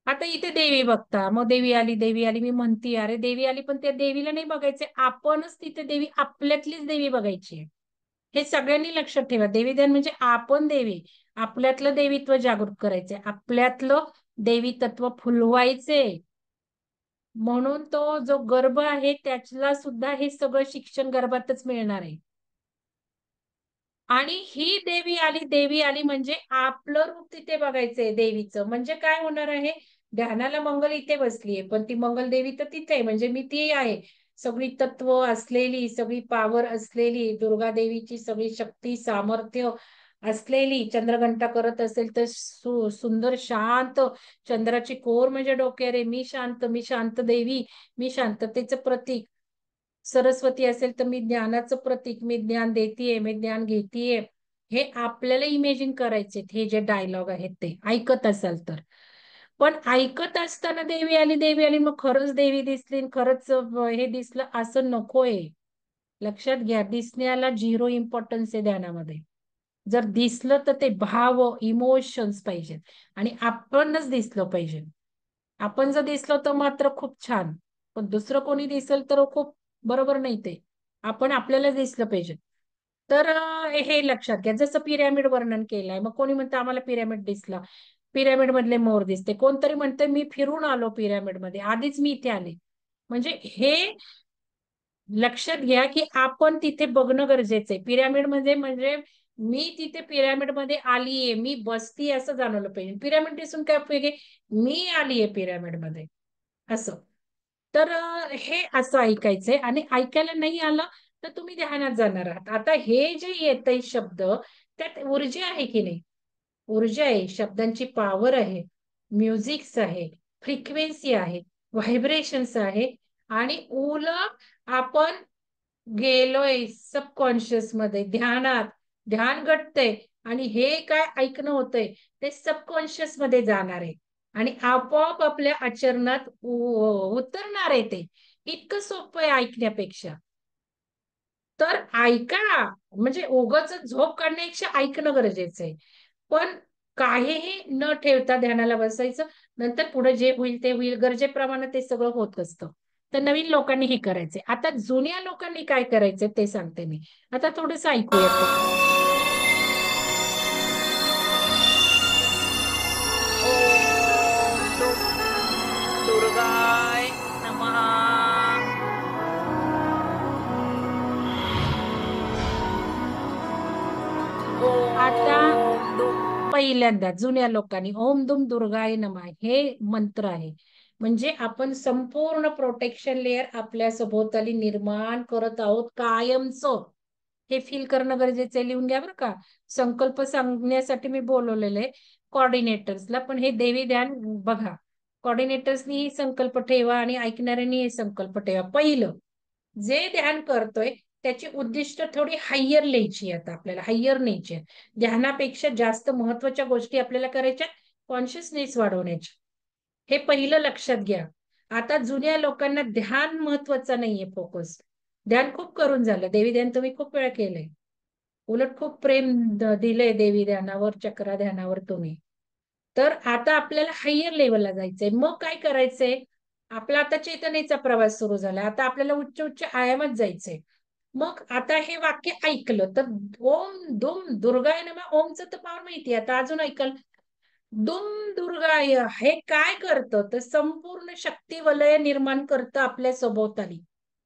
S1: आता इथे देवी बघता, मग देवी आली मी म्हणते, अरे देवी आली, पण त्या देवीला नाही बघायचे, आपणच तिथे देवी, आपल्यातलीच देवी बघायची. हे सगळ्यांनी लक्षात ठेवा. देवी ध्यान म्हणजे आपण देवी, आपल्यातलं देवीत्व जागृत करायचंय, आपल्यातलं देवी तत्व फुलवायचे. म्हणून तो जो गर्भ आहे त्याला सुद्धा हे सगळं शिक्षण गर्भातच मिळणार आहे. आणि ही देवी आली म्हणजे आपलं रूप तिथे बघायचंय देवीचं. म्हणजे काय होणार आहे? ध्यानाला मंगल इथे बसलीये, पण ती मंगल देवी तर तिथे आहे, म्हणजे मी ती आहे. सगळी तत्व असलेली, सगळी पावर असलेली, दुर्गा देवीची सगळी शक्ती सामर्थ्य असलेली, चंद्रघंटा करत असेल तर सुंदर शांत चंद्राची कोर म्हणजे डोक्यावर आहे. मी शांत देवी, मी शांततेचं प्रतीक. सरस्वती असेल तर मी ज्ञानाचं प्रतीक, मी ज्ञान देतीये, मी ज्ञान घेतीये. हे आपल्याला इमेजिन करायचे, हे जे डायलॉग आहेत ते ऐकत असाल तर. पण ऐकत असताना देवी आली मग खरंच देवी दिसली, खरंच हे दिसलं असं नकोय. लक्षात घ्या, दिसण्याला 0 इम्पॉर्टन्स आहे ध्यानामध्ये. जर दिसलं तर ते भाव इमोशन्स पाहिजेत आणि आपणच दिसलं पाहिजे. आपण जर दिसलो तर मात्र खूप छान, पण दुसरं कोणी दिसेल तर खूप बरोबर नाही ते. आपण आपल्याला दिसलं पाहिजे. तर हे लक्षात घ्या. जसं पिरॅमिड वर्णन केलंय, मग कोणी म्हणतं आम्हाला पिरॅमिड दिसला, पिरॅमिड मधले मोर दिसते, कोणतरी म्हणतं मी फिरून आलो पिरॅमिड मध्ये, आधीच मी इथे आले. म्हणजे हे लक्षात घ्या की आपण तिथे बघणं गरजेचं आहे. पिरॅमिड मध्ये म्हणजे मी तिथे पिरॅमिड मध्ये आलीये, मी बसती असं जाणवलं पाहिजे. पिरॅमिड दिसून काय उपयोग आहे? मी आलीये पिरॅमिड मध्ये असं. तर हे असं ऐकायचंय आणि ऐकायला नाही आलं तर तुम्ही ध्यानात जाणार आहात. आता हे जे येतंय शब्द, त्यात ऊर्जा आहे की नाही? ऊर्जा आहे, शब्दांची पॉवर आहे, म्युझिक्स आहे, फ्रिक्वेन्सी आहे, व्हायब्रेशन्स आहे. आणि उलट आपण गेलोय सबकॉन्शियस मध्ये, ध्यानात, ध्यान घडतंय आणि हे काय ऐकणं होतंय ते सबकॉन्शियस मध्ये जाणार आहे आणि आपोआप आपल्या आचरणात उतरणार आहे. ते इतकं सोपं आहे ऐकण्यापेक्षा. तर ऐका, म्हणजे उगाच झोप काढण्यापेक्षा ऐकणं गरजेचं आहे. पण काहीही न ठेवता ध्यानाला बसायचं, नंतर पुढे जे होईल ते होईल, गरजेप्रमाणे ते सगळं होत असतं. तर नवीन लोकांनी हे करायचंय. आता जुन्या लोकांनी काय करायचंय ते सांगते मी. आता थोडस ऐकूयात.
S2: दुर्गाय नमः.
S1: आता
S2: ओम दुम.
S1: पहिल्यांदा जुन्या लोकांनी ओम दुम दुर्गाय नमः हे मंत्र आहे. म्हणजे आपण संपूर्ण प्रोटेक्शन लेअर आपल्या सभोवताली निर्माण करत आहोत कायमचं. हे फील करणं गरजेचं आहे. लिहून घ्या बरं का. संकल्प सांगण्यासाठी मी बोलवलेलं आहे कॉर्डिनेटर्सला, पण हे देवी ध्यान बघा. कॉर्डिनेटर्सनी संकल्प ठेवा आणि ऐकणाऱ्यांनी हे संकल्प ठेवा. पहिलं जे ध्यान करतोय त्याची उद्दिष्ट थोडी हायर न्यायची. आता आपल्याला हायर न्यायची आहे. ध्यानापेक्षा जास्त महत्वाच्या गोष्टी आपल्याला करायच्या, कॉन्शियसनेस वाढवण्याच्या. हे पहिलं लक्षात घ्या. आता जुन्या लोकांना ध्यान महत्वाचं नाहीये, फोकस. ध्यान खूप करून झालं, देवी ध्यान तुम्ही खूप वेळा केलंय, उलट खूप प्रेम दिलंय देवी ध्यानावर, चक्रा ध्यानावर तुम्ही. तर आता आपल्याला हायर लेवलला जायचंय. मग काय करायचंय, आपला आता चैतन्याचा प्रवास सुरू झाला, आता आपल्याला उच्च उच्च आयामात जायचंय. मग आता हे वाक्य ऐकलं तर ओम दुम दुर्गाय नमः, ओमचं तर पावर माहिती, आता अजून ऐकल दुम दुर्गाय. हे काय करतं तर संपूर्ण शक्ती वलय निर्माण करतं आपल्या सभोवताली.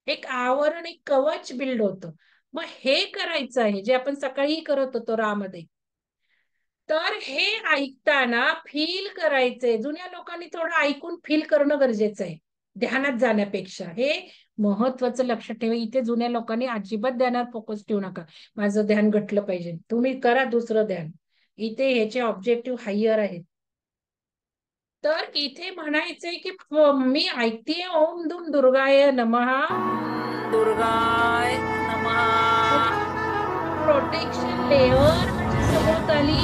S1: एक आवरण, एक कवच बिल्ड होतं. मग हे करायचं आहे जे आपण सकाळी करत होतो रामध्ये. तर हे ऐकताना फील करायचंय. जुन्या लोकांनी थोडं ऐकून फील करणं गरजेचं आहे ध्यानात जाण्यापेक्षा. हे महत्वाचं लक्षात ठेवा. इथे जुन्या लोकांनी अजिबात ध्यानावर फोकस ठेवू नका, माझं ध्यान घटलं पाहिजे. तुम्ही करा दुसरं ध्यान, इथे ह्याचे ऑब्जेक्टिव्ह हायर आहेत. तर इथे म्हणायचंय की मी ऐकतेय ओम दुम दुर्गाय नमः,
S2: दुर्गाय नमः.
S1: प्रोटेक्शन लेअर माझ्या सभोवताली,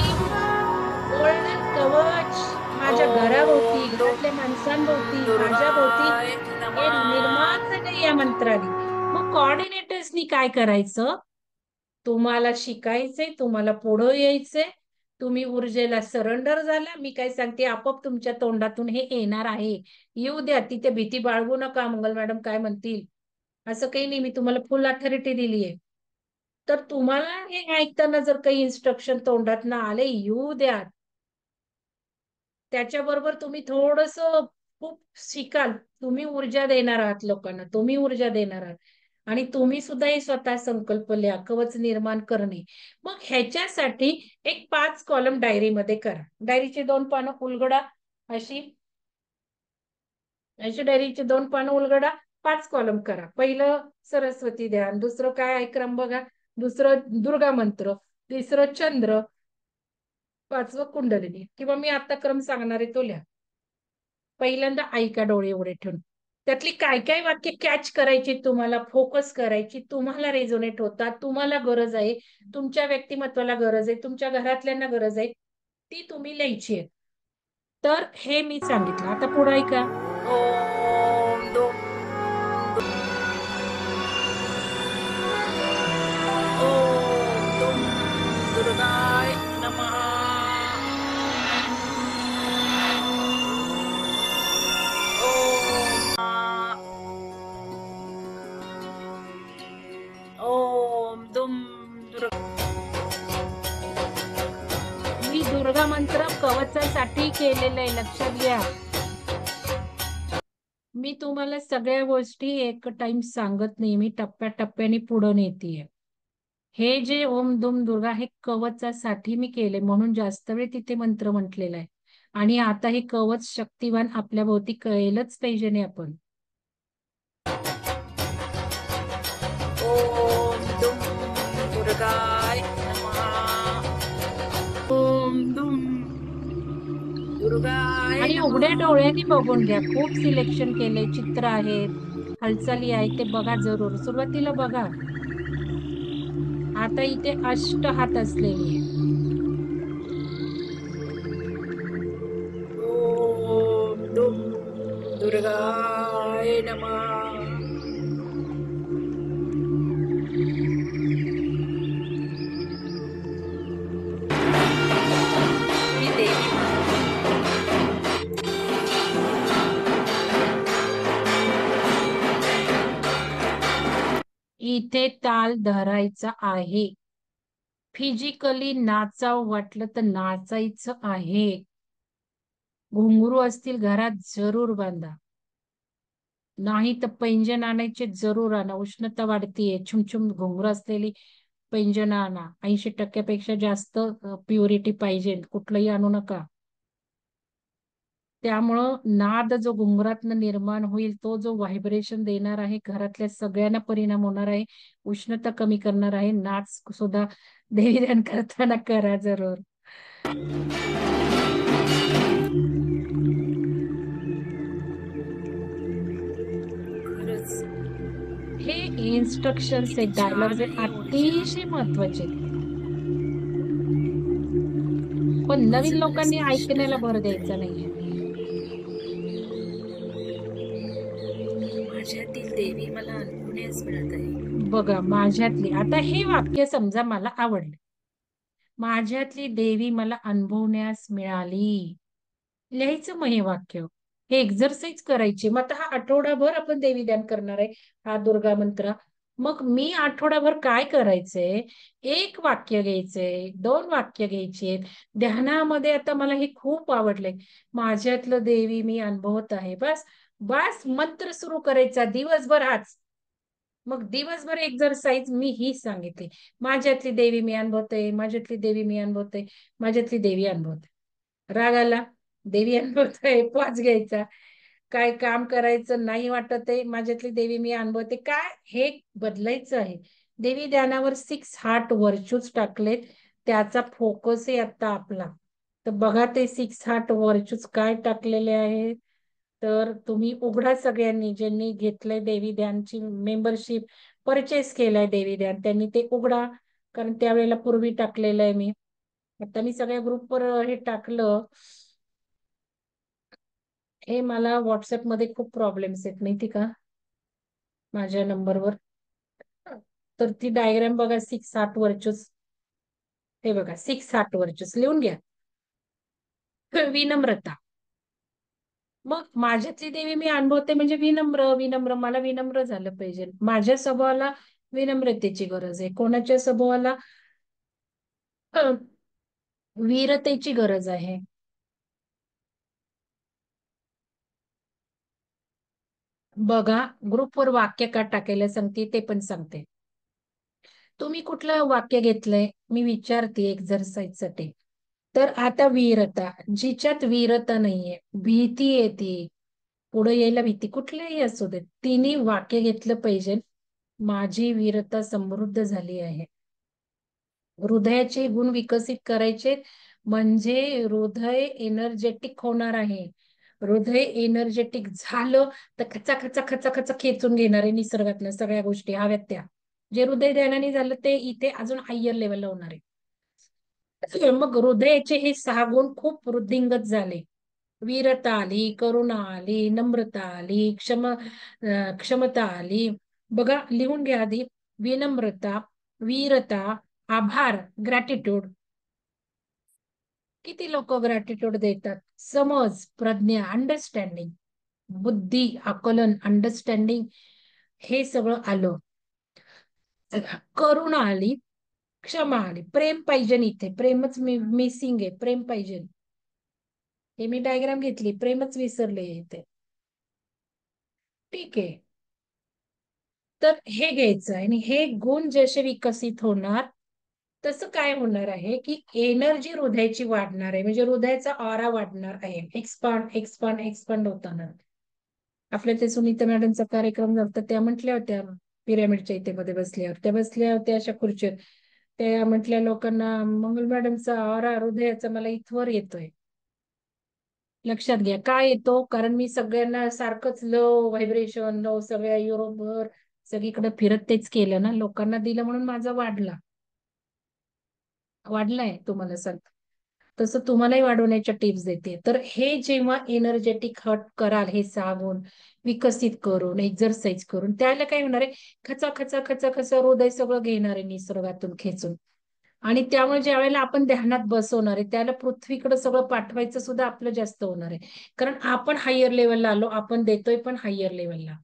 S1: गोल्डन कवच माझ्या घराभोवती, घरातल्या माणसांभोवती, माझ्या भोवती
S2: दुर्गाय
S1: हे
S2: नमः.
S1: निर्माण झाले या मंत्राने. मग कॉर्डिनेटर्सनी काय करायचं, तुम्हाला शिकायचंय, तुम्हाला पुढं यायचंय, तुम्ही ऊर्जेला सरेंडर झाला. मी काय सांगते, आपोआप तुमच्या तोंडातून हे येणार आहे. येऊ द्या, तिथे भीती बाळगू नका, मंगल मॅडम काय म्हणतील असं काही नाही. मी तुम्हाला फुल अथॉरिटी दिली आहे. तर तुम्हाला हे ऐकताना जर काही इन्स्ट्रक्शन तोंडात ना आले, येऊ द्या. त्याच्याबरोबर तुम्ही थोडस खूप शिकाल. तुम्ही ऊर्जा देणार आहात लोकांना, तुम्ही ऊर्जा देणार आहात. आणि तुम्ही सुद्धा हे स्वतः संकल्प लिहा, कवच निर्माण करणे. मग ह्याच्यासाठी एक 5 कॉलम डायरीमध्ये करा. डायरीचे 2 पानं उलगडा, अशी अशी डायरीचे 2 पानं उलगडा, 5 कॉलम करा. पहिलं सरस्वती ध्यान, दुसरं काय आहे क्रम बघा, दुसरं दुर्गा मंत्र, तिसरं चंद्र, 5वं कुंडलिनी. किंवा मी आता क्रम सांगणार आहे तो लिहा. पहिल्यांदा ऐका डोळे उघडे ठेवून. त्यातली काय काय वाक्य कॅच करायची, तुम्हाला फोकस करायची, तुम्हाला रेझोनेट होतात, तुम्हाला गरज आहे, तुमच्या व्यक्तिमत्वाला गरज आहे, तुमच्या घरातल्यांना गरज आहे, ती तुम्ही लिहायची आहे. तर हे मी सांगितलं. आता पुढे ऐका.
S2: ओम दुम ओम दुम दुर्गाय नमः. ओम दुम दुर्गा.
S1: मी दुर्गा मंत्र कवचासाठी केलेलं आहे, लक्षात घ्या. मी तुम्हाला सगळ्या गोष्टी एक टाइम सांगत नाही, मी टप्प्याटप्प्याने पुढे नेतीये. हे जे ओम दुम दुर्गा हे कवचासाठी मी केले, म्हणून जास्त वेळ तिथे मंत्र म्हटलेला आहे. आणि आता हे कवच शक्तिवान आपल्या भोवती कळेलच पाहिजे नाही आपण.
S2: ओम दुम दुर्गाय नमः. ओम दुम दुर्गाय
S1: आणि
S2: नमः.
S1: उघड्या डोळ्यांनी बघून घ्या. खूप सिलेक्शन केले, चित्र आहेत, हालचाली आहेत, ते बघा जरूर. सुरुवातीला बघा. आता इथे अष्ट हात असलेली आहे.
S2: ओम दुम दुर्गाय नमः. ही देवी
S1: इथे ताल धरायचा आहे. फिजिकली नाचाव वाटलं तर नाचायचं आहे. घुंगरू असतील घरात जरूर बांधा, नाही तर पैंजण आणायचे जरूर आणा. उष्णता वाढतीये, छुमछुम घुंगरू असलेली पैंजण आणा. 80% जास्त प्युरिटी पाहिजे, कुठलंही आणू नका. त्यामुळं नाद जो घुंगरातनं निर्माण होईल, तो जो व्हायब्रेशन देणार आहे, घरातल्या सगळ्यांना परिणाम होणार आहे, उष्णता कमी करणार आहे. नाच सुद्धा देवी ध्यान करताना करा जरूर.
S2: खरंच
S1: हे इन्स्ट्रक्शन्स
S2: किती
S1: आहेत,
S2: छान
S1: डायलॉग्स आहेत,
S2: आहे ऊर्जा.
S1: अतिशय महत्वाचे आहेत. पण नवीन
S2: माझं मला
S1: लोकांनी
S2: स्पष्ट
S1: ऐकण्याला भर
S2: जाणवत
S1: द्यायचा
S2: आहे,
S1: नाहीये.
S2: माझ्यातील देवी मला अनुभवण्यास मिळत आहे.
S1: बघा, माझ्यातली, आता हे वाक्य समजा मला आवडले, माझ्यातली देवी मला अनुभवण्यास मिळाली. लिहायचं मग हे वाक्य, हे एक्झरसाइज करायची. मग आता हा आठवडाभर आपण देवी ध्यान करणार आहे, हा दुर्गा मंत्र. मग मी आठवडाभर काय करायचंय, एक वाक्य घ्यायचंय, दोन वाक्य घ्यायचे ध्यानामध्ये. आता मला हे खूप आवडलंय, माझ्यातलं देवी मी अनुभवत आहे. बस बस मंत्र सुरू करायचा दिवसभर हाच. मग दिवसभर एक्झरसाइज मी ही सांगितली, माझ्यातली देवी मी अनुभवते, माझ्यातली देवी मी अनुभवते, माझ्यातली देवी अनुभवते. राग आला, देवी अनुभवते, पॉज घ्यायचा. काय काम करायचं नाही वाटत आहे, माझ्यातली देवी मी अनुभवते, काय हे बदलायचं आहे. देवी ध्यानावर 6 हार्ट व्हर्च्यूज टाकलेत, त्याचा फोकस आहे आता आपला. तर बघा ते 6 हार्ट व्हर्च्यूज काय टाकलेले आहेत. तर तुम्ही उघडा सगळ्यांनी, ज्यांनी घेतलंय देवी ध्यानची मेंबरशिप, परचेस केलाय देवी ध्यान, त्यांनी ते उघडा. कारण त्यावेळेला पूर्वी टाकलेलं आहे मी. आता मी सगळ्या ग्रुपवर हे टाकलं. हे मला व्हॉट्सअपमध्ये खूप प्रॉब्लेम्स आहेत माहिती का, माझ्या नंबरवर. तर ती डायग्राम बघा, 6 हार्ट व्हर्च्यूज, हे बघा 6 हार्ट व्हर्च्यूज लिहून घ्या. विनम्रता. मग माझ्यातली देवी मी अनुभवते म्हणजे विनम्र. विनम्र, मला विनम्र झालं पाहिजे. माझ्या स्वभावाला विनम्रतेची गरज आहे, कोणाच्या स्वभावाला वीरतेची गरज आहे. बघा, ग्रुपवर वाक्य का टाकायला सांगते ते पण सांगते. तुम्ही कुठलं वाक्य घेतलंय मी विचारते एक्झरसाइज साठी. तर आता वीरता, जिच्यात वीरता नाहीये, भीती येते, पुढे यायला भीती, कुठल्याही असू दे, तिने वाक्य घेतलं पाहिजे, माझी वीरता समृद्ध झाली आहे. हृदयाचे गुण विकसित करायचे, म्हणजे हृदय एनर्जेटिक होणार आहे. हृदय एनर्जेटिक झालं तर खचा खचा खचा खचा खेचून घेणार आहे निसर्गातल्या सगळ्या गोष्टी हव्यात त्या. जे हृदय ध्यानाने झालं ते इथे अजून हायर लेवलला होणार आहे. मग हृदयाचे हे 6 गुण खूप वृद्धिंगत झाले. वीरता आली, करुणा आली, नम्रता आली, क्षमता आली. बघा, लिहून घ्या आधी. विनम्रता, वीरता, आभार, ग्रॅटिट्यूड. किती लोक ग्रॅटिट्यूड देतात. समज, प्रज्ञा, अंडरस्टँडिंग, बुद्धी, आकलन, अंडरस्टँडिंग, हे सगळं आलं. करुणा आली, क्षमा आली, प्रेम पाहिजे. इथे प्रेमच मिसिंग आहे, प्रेम पाहिजे. हे मी डायग्राम घेतली, प्रेमच विसरले इथे. ठीक आहे, तर हे घ्यायचं आहे. आणि हे गुण जसे विकसित होणार तसं काय होणार आहे की एनर्जी हृदयाची वाढणार आहे, म्हणजे हृदयाचा ऑरा वाढणार आहे, एक्सपांड एक्सपांड एक्सपांड होताना. आपल्या ते सुनीता मॅडमचा कार्यक्रम झाला, त्या म्हटल्या होत्या, पिरामिडच्या इथे मध्ये बसल्यावर, त्या बसल्या होत्या अशा खुर्चीवर. त्या म्हटल्या लोकांना, मंगल मॅडमचा ऑरा हृदयाचा मला इथवर येतोय. लक्षात घ्या काय येतो, कारण मी सगळ्यांना सारखंच लो व्हायब्रेशन, लो सगळ्या युरोपभर सगळीकडे फिरत तेच केलं ना, लोकांना दिलं म्हणून माझा वाढलाय तुम्हाला सांगतो. तसं तुम्हालाही वाढवण्याच्या टिप्स देते. तर हे जेव्हा एनर्जेटिक हट कराल, हे 6 गुण विकसित करून एक्झरसाइज करून, त्याला काय होणार आहे, खचा खचा खचा खचा हृदय सगळं घेणार आहे निसर्गातून खेचून. आणि त्यामुळे ज्या वेळेला आपण ध्यानात बसवणार आहे त्याला पृथ्वीकडे सगळं पाठवायचं सुद्धा आपलं जास्त होणार आहे. कारण आपण हायर लेवलला आलो, आपण देतोय पण हायर लेवलला,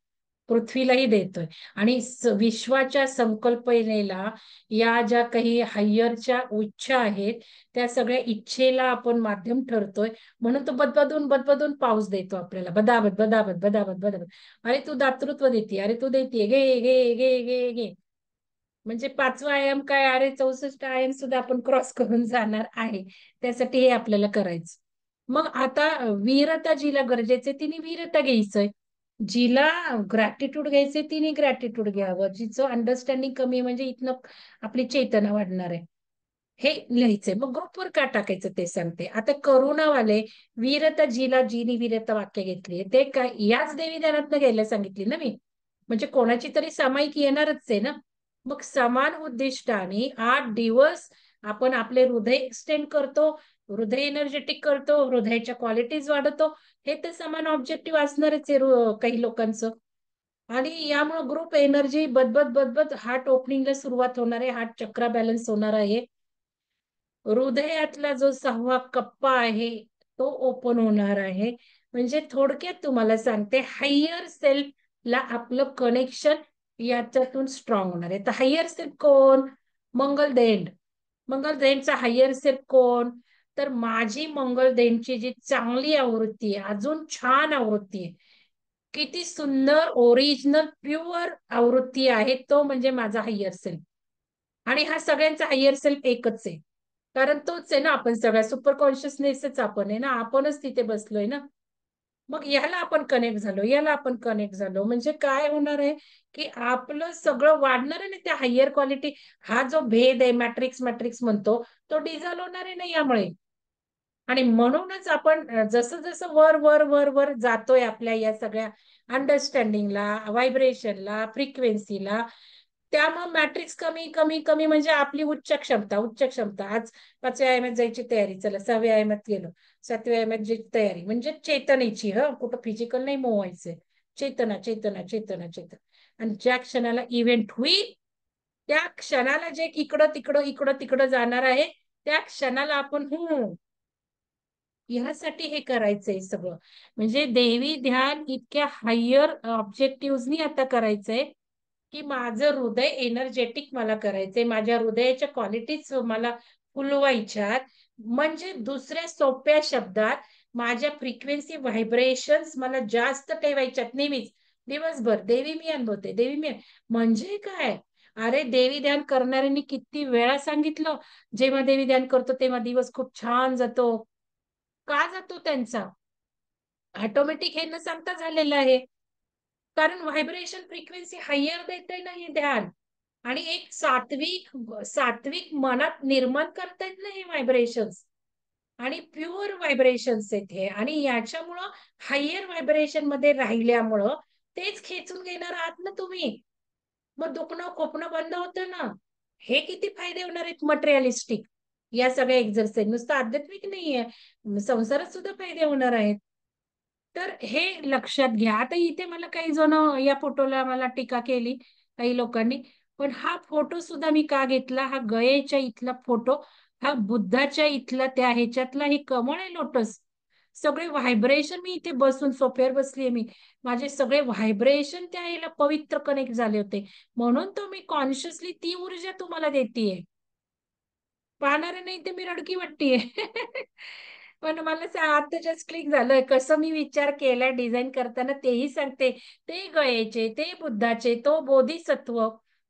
S1: पृथ्वीलाही देतोय. आणि विश्वाच्या संकल्पनेला, या ज्या काही हायरच्या इच्छा आहेत, त्या सगळ्या इच्छेला आपण माध्यम ठरतोय. म्हणून तो बदबदून बदबदून पाऊस देतो आपल्याला, बदाबद बदाबद बदाबद बदाबद. अरे तू दातृत्व देते, अरे तू देते, घे घे घे घे घे. म्हणजे 5वा आयाम काय, अरे 64 आयाम सुद्धा आपण क्रॉस करून जाणार आहे. त्यासाठी हे आपल्याला करायचं. मग आता वीरता जिला गरजेचे तिने वीरता घ्यायचंय, जिला ग्रॅटिट्यूड घ्यायचंय तिने ग्रॅटिट्यूड घ्यावं, जिचं अंडरस्टँडिंग कमी आहे म्हणजे इथनं आपली चेतना वाढणार आहे. हे लिहायचंय. मग ग्रुपवर का टाकायचं ते सांगते. आता करुणावाले, वीरता जिला जिने वीरता वाक्य घेतली ते काय याच देवी ध्यानातनं घ्यायला सांगितली ना मी. म्हणजे कोणाची तरी सामायिक येणारच आहे ना. मग समान उद्दिष्टाने 8 दिवस आपण आपले हृदय एक्सटेंड करतो, हृदय एनर्जेटिक करतो, हृदयाच्या क्वालिटीज वाढवतो. हे तर समान ऑब्जेक्टिव्ह असणारच आहे काही लोकांचं. आणि यामुळे ग्रुप एनर्जी बदबद बदबद हार्ट ओपनिंगला सुरुवात होणार आहे, हार्ट चक्रा बॅलन्स होणार आहे. हृदयातला जो 6वा कप्पा आहे तो ओपन होणार आहे. म्हणजे थोडक्यात तुम्हाला सांगते, हायर सेल्फला आपलं कनेक्शन याच्यातून स्ट्रॉंग होणार आहे. तर हायर सेल्फ कोण? मंगलदैंड. मंगलदैंडचा हायर सेल्फ कोण? तर माझी मंगलदैंडची जी चांगली आवृत्ती आहे, अजून छान आवृत्ती आहे, किती सुंदर ओरिजिनल प्युअर आवृत्ती आहे, तो म्हणजे माझा हायर सेल्फ. आणि हा सगळ्यांचा हायर सेल्फ एकच आहे, कारण तोच आहे ना. आपण सगळ्या सुपर कॉन्शियसनेसच आपण आहे ना, आपणच तिथे बसलोय ना. मग याला आपण कनेक्ट झालो, याला आपण कनेक्ट झालो, म्हणजे काय होणार आहे की आपलं सगळं वाढणार आहे ना त्या हायर क्वालिटी. हा जो भेद आहे, मॅट्रिक्स मॅट्रिक्स म्हणतो, तो डिझॉल्व होणार आहे ना यामुळे. आणि म्हणूनच आपण जसं जसं वर वर वर वर जातोय आपल्या या सगळ्या अंडरस्टँडिंगला, व्हायब्रेशनला, फ्रिक्वेन्सीला, त्यामुळे मॅट्रिक्स कमी कमी कमी, म्हणजे आपली उच्च क्षमता उच्च क्षमता. आज 5व्या आयामात जायची तयारी, चला 6व्या आयामात गेलो, 7व्या आयामात जायची तयारी, म्हणजे चेतनेची, कुठं फिजिकल नाही मोवायचंय. चेतना चेतना चेतना चेतना. आणि ज्या क्षणाला इव्हेंट होईल, त्या क्षणाला जे इकडं तिकडं इकडं तिकडं जाणार आहे, त्या क्षणाला आपण ह्यासाठी हे करायचंय सगळं. म्हणजे देवी ध्यान इतक्या हायर ऑब्जेक्टिव्हनी आता करायचंय की माझं हृदय एनर्जेटिक मला करायचंय, माझ्या हृदयाच्या क्वालिटीज मला फुलवायच्यात. म्हणजे दुसऱ्या सोप्या शब्दात, माझ्या फ्रिक्वेन्सी व्हायब्रेशन्स मला जास्त ठेवायच्यात नेहमीच. दिवसभर देवी मी अनुभवते, देवी मी. म्हणजे काय? अरे देवी ध्यान करणाऱ्यांनी किती वेळा सांगितलं, जेव्हा देवी ध्यान करतो तेव्हा दिवस खूप छान जातो. का जातो त्यांचा? ऑटोमॅटिक हे न सांगता झालेलं आहे. कारण व्हायब्रेशन फ्रिक्वेन्सी हायर देते ना हे ध्यान. आणि एक सात्विक सात्विक मनात निर्माण करतायत ना हे व्हायब्रेशन्स. आणि प्युअर व्हायब्रेशन्स आहेत हे. आणि याच्यामुळं हायर व्हायब्रेशन मध्ये राहिल्यामुळं तेच खेचून घेणार आहात ना तुम्ही. मग दुखणं खोपणं बंद होतं ना. हे किती फायदे होणार आहेत मटेरियलिस्टिक, या सगळ्या एक्झरसाइज. नुसतं आध्यात्मिक नाहीये, संसारात सुद्धा फायदे होणार आहेत. तर हे लक्षात घ्या. आता इथे मला काही जण या फोटोला मला टीका केली काही लोकांनी, पण हा फोटो सुद्धा मी का घेतला? हा गयेच्या इथला फोटो, हा बुद्धाच्या इथला, त्या ह्याच्यातला ही कमळ आहे, लोटस. सगळे व्हायब्रेशन, मी इथे बसून सोफ्यावर बसलीये मी, माझे सगळे व्हायब्रेशन त्या ह्याला पवित्र कनेक्ट झाले होते. म्हणून तो मी कॉन्शियसली ती ऊर्जा तुम्हाला देतेय. पाहणारे नाही ते मी रडकी वाटतीये. पण मला आता जस्ट क्लिक झालं, कसं मी विचार केलाय डिझाईन करताना तेही सांगते. ते गयेचे, ते बुद्धाचे, तो बोधिसत्व,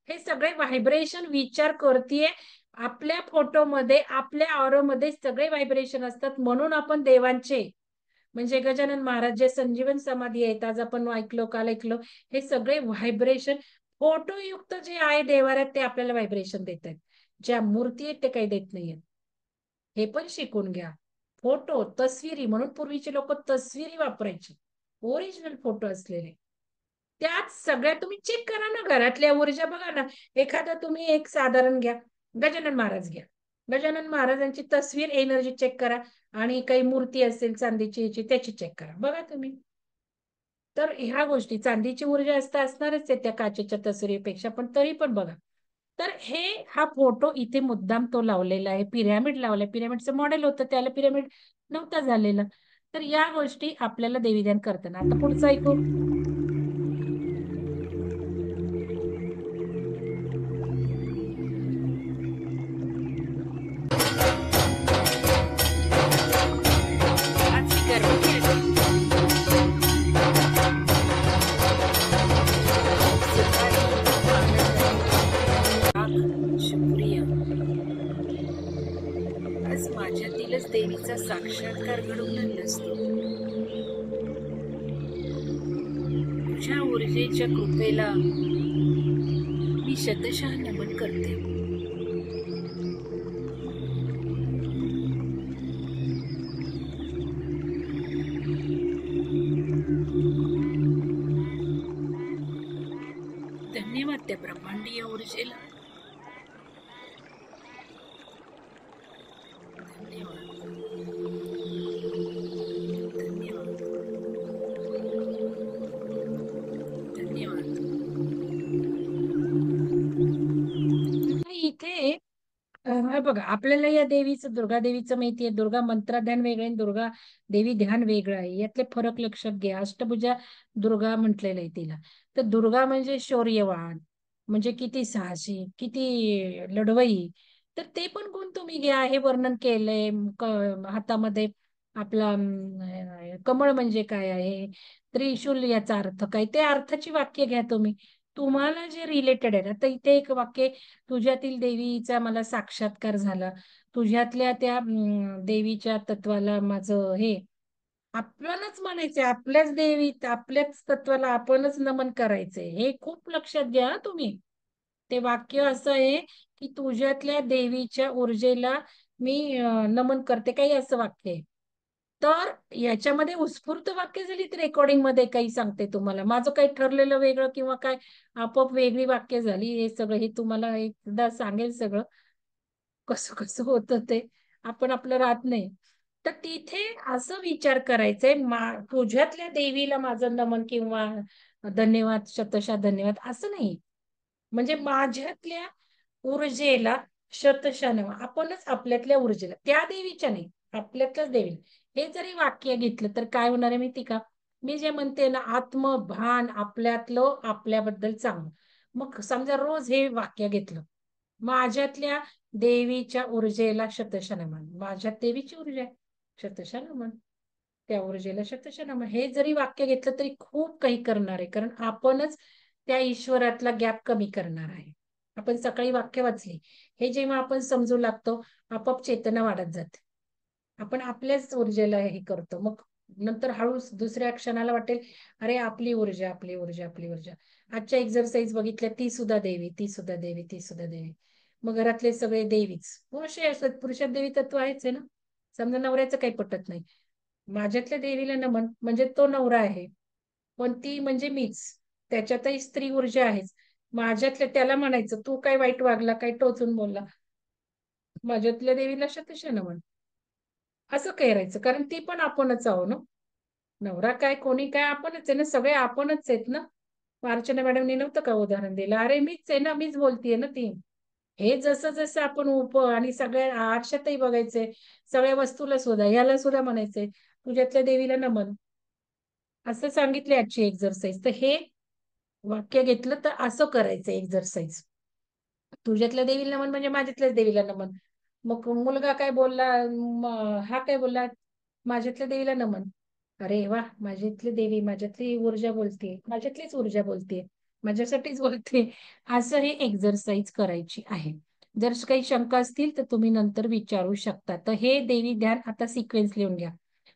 S1: हे सगळे व्हायब्रेशन विचार करतेय. आपल्या फोटोमध्ये, आपल्या ऑरोमध्ये सगळे व्हायब्रेशन असतात. म्हणून आपण देवांचे, म्हणजे गजानन महाराज जे संजीवन समाधी आहेत, आज आपण ऐकलो, काल ऐकलो, हे सगळे व्हायब्रेशन फोटोयुक्त जे आहे देवाऱ्यात, ते आपल्याला व्हायब्रेशन देत आहेत. ज्या मूर्ती आहेत ते काही देत नाहीयेत. हे पण शिकून घ्या. फोटो, तस्विरी, म्हणून पूर्वीचे लोक तस्विरी वापरायचे, ओरिजिनल फोटो असलेले. त्यात सगळ्या तुम्ही चेक करा ना, घरातल्या ऊर्जा बघा ना. एखादा तुम्ही एक साधारण घ्या, गजानन महाराज घ्या, गजानन महाराजांची तस्वीर एनर्जी चेक करा, आणि काही मूर्ती असेल चांदीची याची, त्याची चेक करा, बघा तुम्ही. तर ह्या गोष्टी, चांदीची ऊर्जा असणारच आहे त्या काचेच्या तस्वीरीपेक्षा, पण तरी पण बघा. तर हा फोटो इथे मुद्दाम तो लावलेला आहे. पिरॅमिड लावलाय, पिरॅमिडचं मॉडेल होतं, त्याला पिरॅमिड नव्हता झालेला. तर या गोष्टी आपल्याला देवीध्यान करताना. आता पुढचं ऐकू.
S2: आज मी गर्व केलं. शुक्रिया. आज माझ्यातीलच देवीचा साक्षात्कार घडवून आणलास तू. तुझ्या ऊर्जेच्या कृपेला मी शतशः नमन करते. ऊर्जेला धन्यवाद. धन्यवाद. धन्यवाद.
S1: इथे हे बघा, आपल्याला या देवीचं, दुर्गा देवीचं माहितीये, दुर्गा मंत्र ध्यान वेगळं आणि दुर्गा देवी ध्यान वेगळं आहे. यातले फरक लक्षात घ्या. अष्टभुजा दुर्गा म्हटलेलं आहे तिला. तर दुर्गा म्हणजे शौर्यवान, म्हणजे किती साहसी, किती लढवई. तर ते पण गुण तुम्ही घ्या. हे वर्णन केलंय. हातामध्ये आपला कमळ म्हणजे काय आहे, त्रिशूल याचा अर्थ काय, ते अर्थाची वाक्य घ्या तुम्ही. तुम्हाला जे रिलेटेड आहे ना. तर इथे एक वाक्य, तुझ्यातील देवीचा मला साक्षात्कार झाला, तुझ्यातल्या त्या देवीच्या तत्वाला माझं हे, आपणच म्हणायचे, आपल्याच देवी, आपल्याच तत्वाला आपणच नमन करायचंय. हे खूप लक्षात घ्या हं तुम्ही. ते वाक्य असं आहे की तुझ्यातल्या देवीच्या ऊर्जेला मी नमन करते, काही असं वाक्य आहे. तर याच्यामध्ये उत्स्फूर्त वाक्य झाली तर रेकॉर्डिंग मध्ये काही सांगते तुम्हाला, माझं काही ठरलेलं वेगळं किंवा काय आपोआप वेगळी वाक्य झाली, हे सगळं हे तुम्हाला एकदा सांगेल सगळं कसं कसं होतं ते. आपण आपलं राहत नाही. तर तिथे असं विचार करायचंय, तुझ्यातल्या देवीला माझं नमन किंवा धन्यवाद, शतशः धन्यवाद असं नाही. म्हणजे माझ्यातल्या ऊर्जेला शतशः नमन. आपणच आपल्यातल्या ऊर्जेला, त्या देवीच्या नाही, आपल्यातल्याच देवीला. हे जरी वाक्य घेतलं तर काय होणार आहे माहिती का? मी जे म्हणते ना, आत्मभान आपल्यातलं, आपल्याबद्दल चांगलं. मग समजा रोज हे वाक्य घेतलं, माझ्यातल्या देवीच्या ऊर्जेला शतशः नमन. माझ्यात देवीची ऊर्जा आहे, शतशः नमन. त्या ऊर्जेला शतशः नमन. हे जरी वाक्य घेतलं तरी खूप काही करणार आहे, कारण आपणच त्या ईश्वरातला गॅप कमी करणार आहे. आपण सकाळी वाक्य वाचली, हे जेव्हा आपण समजू लागतो, आपोआप चेतना वाढत जाते. आपण आपल्याच ऊर्जेला हे करतो. मग नंतर हळूच दुसऱ्या क्षणाला वाटेल, अरे आपली ऊर्जा, आपली ऊर्जा, आपली ऊर्जा. आजच्या एक्झरसाइज बघितल्या, ती सुद्धा देवी, ती सुद्धा देवी, ती सुद्धा देवी. मग घरातले सगळे देवीच. पुरुष असतात, पुरुषात देवी तत्व आहेच आहे ना. समजा नवऱ्याचं काही पटत नाही, माझ्यातल्या देवीला नमन, म्हणजे तो नवरा आहे, पण ती म्हणजे मीच, त्याच्यातही स्त्री ऊर्जा आहेच. माझ्यातल्या त्याला म्हणायचं, तू काय वाईट वागला, काय टोचून बोलला, माझ्यातल्या देवीला शतशः नमन. असं करायचं, कारण ती पण आपणच आहो ना. नवरा काय, कोणी काय, आपणच आहे ना, सगळे आपणच आहेत ना. अर्चना मॅडमनी नव्हतं का उदाहरण दिलं, अरे मीच आहे ना, मीच बोलतीये ना ती. हे जसं जसं आपण आणि सगळ्या आरशातही बघायचंय, सगळ्या वस्तूला सुद्धा, याला सुद्धा म्हणायचंय, तुझ्यातल्या देवीला नमन. असं सांगितले आजची एक्झरसाइज. तर हे वाक्य घेतलं तर असं करायचं एक्झरसाइज. तुझ्यातल्या देवीला नमन म्हणजे माझ्यातल्याच देवीला नमन. मग मुलगा काय बोलला, हा काय बोलला, माझ्यातल्या देवीला नमन. अरे वा, माझ्यातली देवी, माझ्यातली ऊर्जा बोलते, माझ्यातलीच ऊर्जा बोलते, माझ्यासाठीच बोलते. असं हे एक्झरसाइज करायची आहे. जर काही शंका असतील तर तुम्ही नंतर विचारू शकता. तर हे देवी ध्यान आता सिक्वेन्स लिहून घ्या.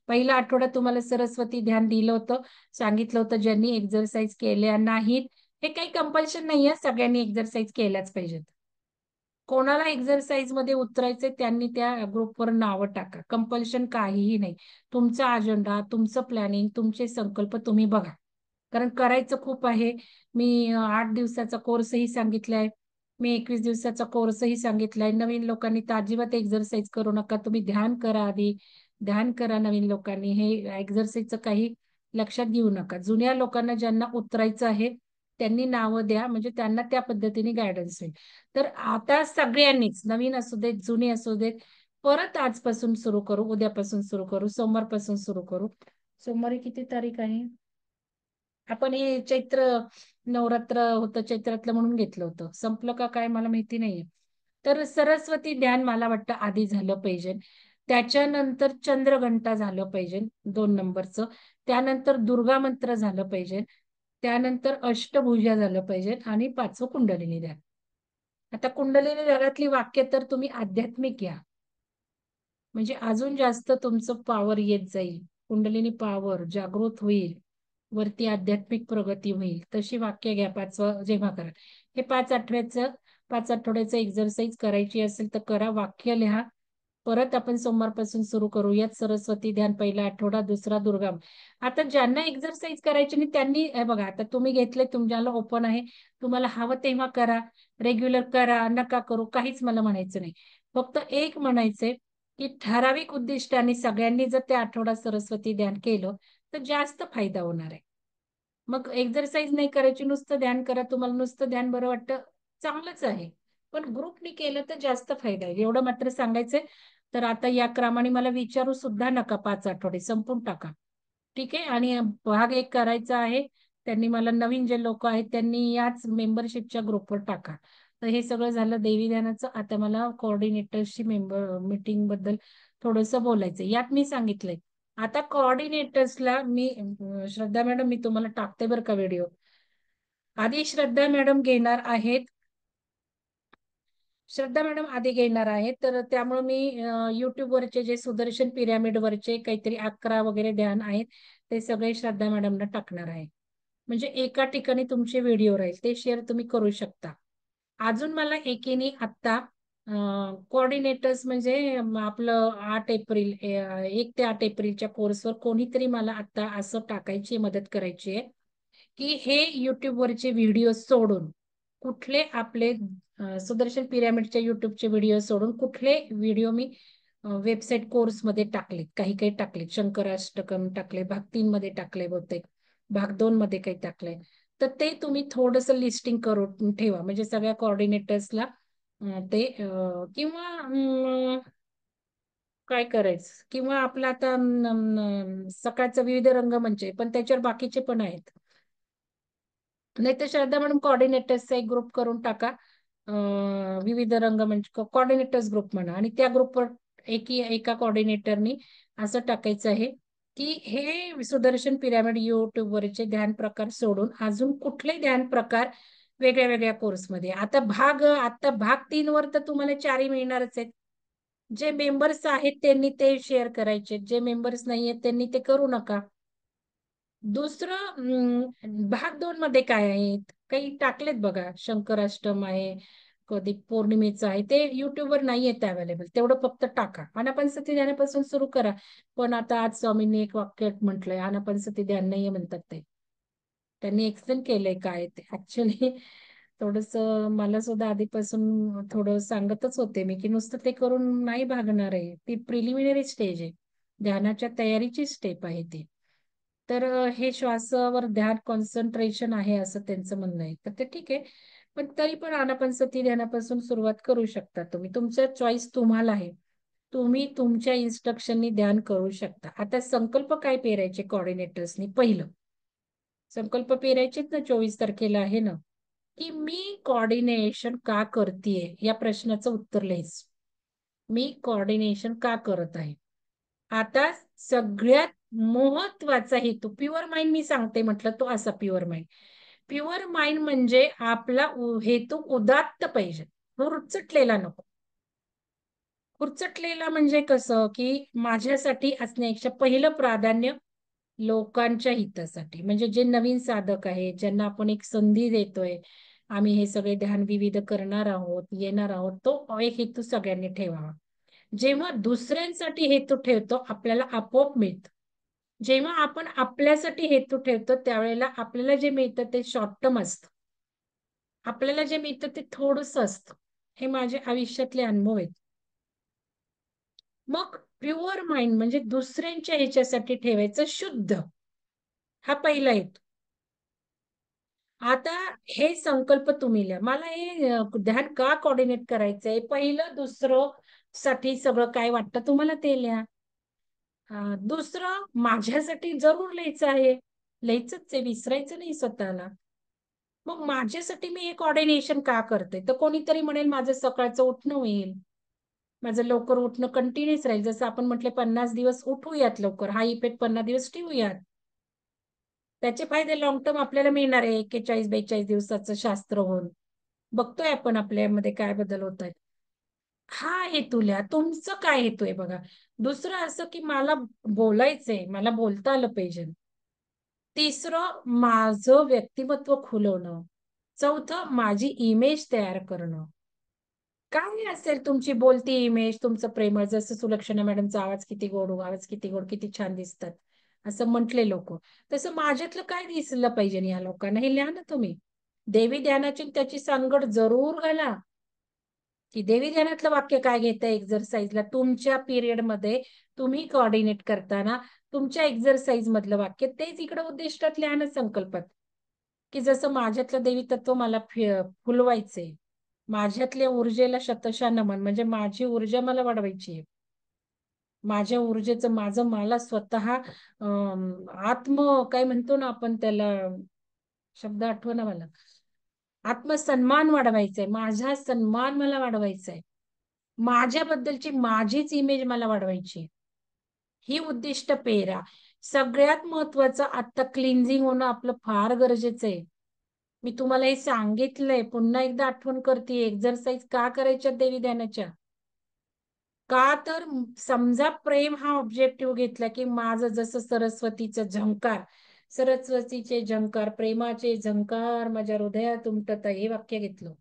S1: पहिला आठवडा तुम्हाला सरस्वती ध्यान दिलं होतं, सांगितलं होतं. ज्यांनी एक्झरसाइज केल्या नाहीत, हे काही कंपल्शन नाहीये, सगळ्यांनी एक्झरसाइज केल्याच पाहिजेत. कोणाला एक्झरसाइज मध्ये उतरायचंय त्यांनी त्या ग्रुपवर नावं टाका. कंपल्शन काहीही नाही. तुमचा अजेंडा, तुमचं प्लॅनिंग, तुमचे संकल्प तुम्ही बघा, कारण करायचं खूप आहे. मी 8 दिवसाचा कोर्सही सांगितलाय, मी 21 दिवसाचा कोर्सही सांगितलाय. नवीन लोकांनी तर अजिबात एक्झरसाइज करू नका, तुम्ही ध्यान करा आधी. ध्यान करा नवीन लोकांनी, हे एक्झरसाइजचं काही लक्षात घेऊ नका. जुन्या लोकांना ज्यांना उतरायचं आहे त्यांनी नावं द्या, म्हणजे त्यांना त्या पद्धतीने गायडन्स होईल. तर आता सगळ्यांनीच, नवीन असू देत, जुने असू देत, परत आजपासून सुरू करू, उद्यापासून सुरू करू, सोमवारपासून सुरू करू. सोमवारी किती तारीख आहे? आपण हे चैत्र नवरात्र होतं, चैत्रातलं म्हणून घेतलं होतं, संपलं का काय मला माहिती नाहीये. तर सरस्वती ध्यान मला वाटतं आधी झालं पाहिजे, त्याच्यानंतर चंद्रघंटा झालं पाहिजे 2 नंबरचं, त्यानंतर दुर्गा मंत्र झालं पाहिजे, त्यानंतर अष्टभुजा झालं पाहिजे, आणि 5वं कुंडलिनी ध्यान. आता कुंडलिनी ध्यानातली वाक्य तर तुम्ही आध्यात्मिक घ्या, म्हणजे अजून जास्त तुमचं पॉवर येत जाईल. कुंडलिनी पॉवर जागृत होईल, वरती आध्यात्मिक प्रगती होईल. तशी वाक्य घ्या 5वं जेव्हा करा. हे 5 आठवड्याचं एक्झरसाइज करायची असेल तर करा, वाक्य लिहा. परत आपण सोमवारपासून सुरू करूयात सरस्वती ध्यान, पहिला आठवडा, दुसरा दुर्गा. आता ज्यांना एक्सरसाइज करायची नाही त्यांनी बघा, आता तुम्ही घेतले, तुमच्याला ओपन आहे, तुम्हाला हवं तेव्हा करा, रेग्युलर करा, नका करू, काहीच मला म्हणायचं नाही. फक्त एक म्हणायचंय की ठराविक उद्दिष्टाने सगळ्यांनी जर ते आठवडा सरस्वती ध्यान केलं तर जास्त फायदा होणार आहे. मग एक्सरसाइज नाही करायची, नुसतं ध्यान करा, तुम्हाला नुसतं ध्यान बरं वाटतं, चांगलंच आहे. पण ग्रुपनी केलं तर जास्त फायदा आहे, एवढं मात्र सांगायचंय. तर आता या क्रमाने मला विचारू सुद्धा नका, 5 आठवडे संपून टाका. ठीक आहे. आणि भाग एक करायचा आहे, त्यांनी मला, नवीन जे लोक आहेत त्यांनी याच मेंबरशिपच्या ग्रुपवर टाका. तर हे सगळं झालं देवी ध्यानाचं. आता मला कोऑर्डिनेटर्सची मीटिंग बद्दल थोडंसं बोलायचं. यात मी सांगितलंय, आता कोऑर्डिनेटर्सला मी श्रद्धा मॅडम, मी तुम्हाला टाकते बरं का व्हिडिओ. आधी श्रद्धा मॅडम घेणार आहेत, श्रद्धा मॅडम आधी घेणार आहेत. तर त्यामुळे मी युट्यूबवरचे जे सुदर्शन पिरॅमिड वरचे काहीतरी 11 वगैरे ध्यान आहेत ते सगळे श्रद्धा मॅडमना टाकणार आहे. म्हणजे एका ठिकाणी तुमचे व्हिडिओ राहील, ते शेअर तुम्ही करू शकता. अजून मला एकीने आत्ता कोऑर्डिनेटर्स म्हणजे आपलं 8 एप्रिल, 1 ते 8 एप्रिलच्या कोर्सवर कोणीतरी मला आता असं टाकायची मदत करायची आहे की हे युट्यूबवरचे व्हिडिओ सोडून कुठले आपले सुदर्शन पिरॅमिडच्या युट्यूबचे व्हिडिओ सोडून कुठले व्हिडिओ मी वेबसाईट कोर्समध्ये टाकलेत, काही काही टाकलेत, शंकराष्टकम टाकले, भाग 3 मध्ये टाकले, बहुतेक भाग 2 मध्ये काही टाकले. तर ते तुम्ही थोडंसं लिस्टिंग करून ठेवा, म्हणजे सगळ्या कोऑर्डिनेटर्सला ते किंवा काय करायचं, किंवा आपलं आता सकाळचं विविध रंगमंच आहे पण त्याच्यावर बाकीचे पण आहेत. नाही तर श्रद्धा मॅडम कोऑर्डिनेटर्सचा एक ग्रुप करून टाका, विविध रंगमंच कोऑर्डिनेटर्स ग्रुप म्हणा, आणि त्या ग्रुपवर एका कोऑर्डिनेटरनी असं टाकायचं आहे की हे सुदर्शन पिरॅमिड युट्यूबवरचे ध्यान प्रकार सोडून अजून कुठले ध्यान प्रकार वेगळ्या वेगळ्या कोर्समध्ये. आता भाग 3 वर तर तुम्हाला 4ही मिळणारच आहेत. जे मेंबर्स आहेत त्यांनी ते शेअर करायचे, जे मेंबर्स नाही आहेत त्यांनी ते करू नका. दुसरं भाग 2 मध्ये काय आहेत, काही टाकलेत बघा, शंकराष्टम आहे, कधी पौर्णिमेचं आहे, ते युट्यूबवर नाही आहेत अवेलेबल, तेवढं फक्त टाका. आनापानसती ध्यानापासून सुरू करा. पण आता आज स्वामींनी एक वाक्य म्हटलंय, आनापानसती ध्यान नाहीये म्हणतात ते, त्यांनी एक्सप्लेन केलंय काय ते ऍक्च्युली. थोडस मला सुद्धा आधीपासून थोडं सांगतच होते मी की नुसतं ते करून नाही भागणार आहे, ती प्रिलिमिनरी स्टेज आहे, ध्यानाच्या तयारीची स्टेप आहे ती. तर हे श्वासावर ध्यान कॉन्सन्ट्रेशन आहे असं त्यांचं म्हणणं आहे, तर ते ठीक आहे. पण तरी पण आनापानसती ध्यानापासून सुरुवात करू शकता तुम्ही, तुमचा चॉईस तुम्हाला आहे, तुम्ही तुमच्या इन्स्ट्रक्शननी ध्यान करू शकता. आता संकल्प काय पेरायचे कोऑर्डिनेटर्सनी, पहिलं संकल्प पेरायचेच ना, 24 तारखेला आहे ना, की मी कोऑर्डिनेशन का करतेय या प्रश्नाचं उत्तर लिहायचं. मी कोऑर्डिनेशन का करत आहे. आता सगळ्यात महत्वाचा हेतू, प्युअर माइंड मी सांगते म्हटलं तो असा प्युअर माइंड. प्युअर माइंड म्हणजे आपला हेतू उदात्त पाहिजे, हुरचटलेला नको. हुरचटलेला म्हणजे कसं, की माझ्यासाठी असण्यापेक्षा पहिलं प्राधान्य लोकांच्या हितासाठी, म्हणजे जे नवीन साधक आहेत, ज्यांना आपण एक संधी देतोय, आम्ही हे सगळे ध्यान विविध करणार आहोत, येणार आहोत, तो एक हेतू सगळ्यांनी ठेवावा. जेव्हा दुसऱ्यांसाठी हेतू ठेवतो आपल्याला आपोआप मिळतं. जेव्हा आपण आपल्यासाठी हेतू ठेवतो त्यावेळेला आपल्याला जे मिळतं ते शॉर्ट टर्म असतं, आपल्याला जे मिळतं ते थोडंसं असतं. हे माझे आयुष्यातले अनुभव आहेत. मग प्युअर माइंड म्हणजे दुसऱ्यांच्या ह्याच्यासाठी ठेवायचं शुद्ध, हा पहिला हेतू. आता हे संकल्प तुम्ही लिहा, मला हे ध्यान का कोऑर्डिनेट करायचंय, पहिलं दुसरं साठी सगळं काय वाटतं तुम्हाला ते लिहा. दुसरं माझ्यासाठी जरूर लिहायचं आहे, लिहायचंच आहे, विसरायचं नाही स्वतःला. मग माझ्यासाठी मी हे कोऑर्डिनेशन का करते, तर कोणीतरी म्हणेल माझं सकाळचं उठणं होईल, माझं लवकर उठणं कंटिन्युअस राहील, जसं आपण म्हटलं 50 दिवस उठूयात लवकर, हा इफेक्ट 50 दिवस ठेवूयात, त्याचे फायदे लॉंग टर्म आपल्याला मिळणार आहे. 41-42 दिवसाचं शास्त्र होऊन बघतोय आपण आपल्यामध्ये काय बदल होत आहेत. हा हेतू लिहा, तुमचं काय हेतू आहे बघा. दुसरं असं की मला बोलायचंय, मला बोलता आलं पाहिजे. तिसरं माझं व्यक्तिमत्व खुलवणं. चौथं माझी इमेज तयार करणं. काय असेल तुमची बोलती इमेज, तुमचं प्रेमळ, जसं सुलक्षणा मॅडमचा आवाज किती गोड, आवाज किती गोड, किती छान दिसतात असं म्हटले लोक. तसं माझ्यातलं काय दिसलं पाहिजे या लोकांना, हे लिहा ना तुम्ही. देवी ध्यानाची त्याची सांगड जरूर घाला, की देवी ध्यानातलं वाक्य काय घेताय एक्झरसाइजला तुमच्या पिरियड मध्ये, तुम्ही कोऑर्डिनेट करताना तुमच्या एक्झरसाइज मधलं वाक्य तेच इकडे उद्दिष्टात लिहा ना संकल्पात. की जसं माझ्यातलं देवी तत्व मला फुलवायचंय, माझ्यातल्या ऊर्जेला शतशः नमन, म्हणजे माझी ऊर्जा मला वाढवायची आहे. माझ्या ऊर्जेचं, माझं मला स्वतः आत्म काय म्हणतो ना आपण त्याला, शब्द आठवना मला, आत्मसन्मान वाढवायचाय, माझा सन्मान मला वाढवायचा आहे, माझ्याबद्दलची माझीच इमेज मला वाढवायची आहे. ही उद्दिष्ट पेरा. सगळ्यात महत्वाचं आता क्लिन्झिंग होणं आपलं फार गरजेचं आहे. मी तुम्हाला हे सांगितलंय, पुन्हा एकदा आठवण करते, एक्झरसाइज का करायच्या देवी ध्यानाच्या. का तर समजा प्रेम हा ऑब्जेक्टिव्ह घेतला, की माझं जसं सरस्वतीचं झंकार, सरस्वतीचे झंकार, प्रेमाचे झंकार माझ्या हृदयात उमटत आहे, हे वाक्य घेतलं.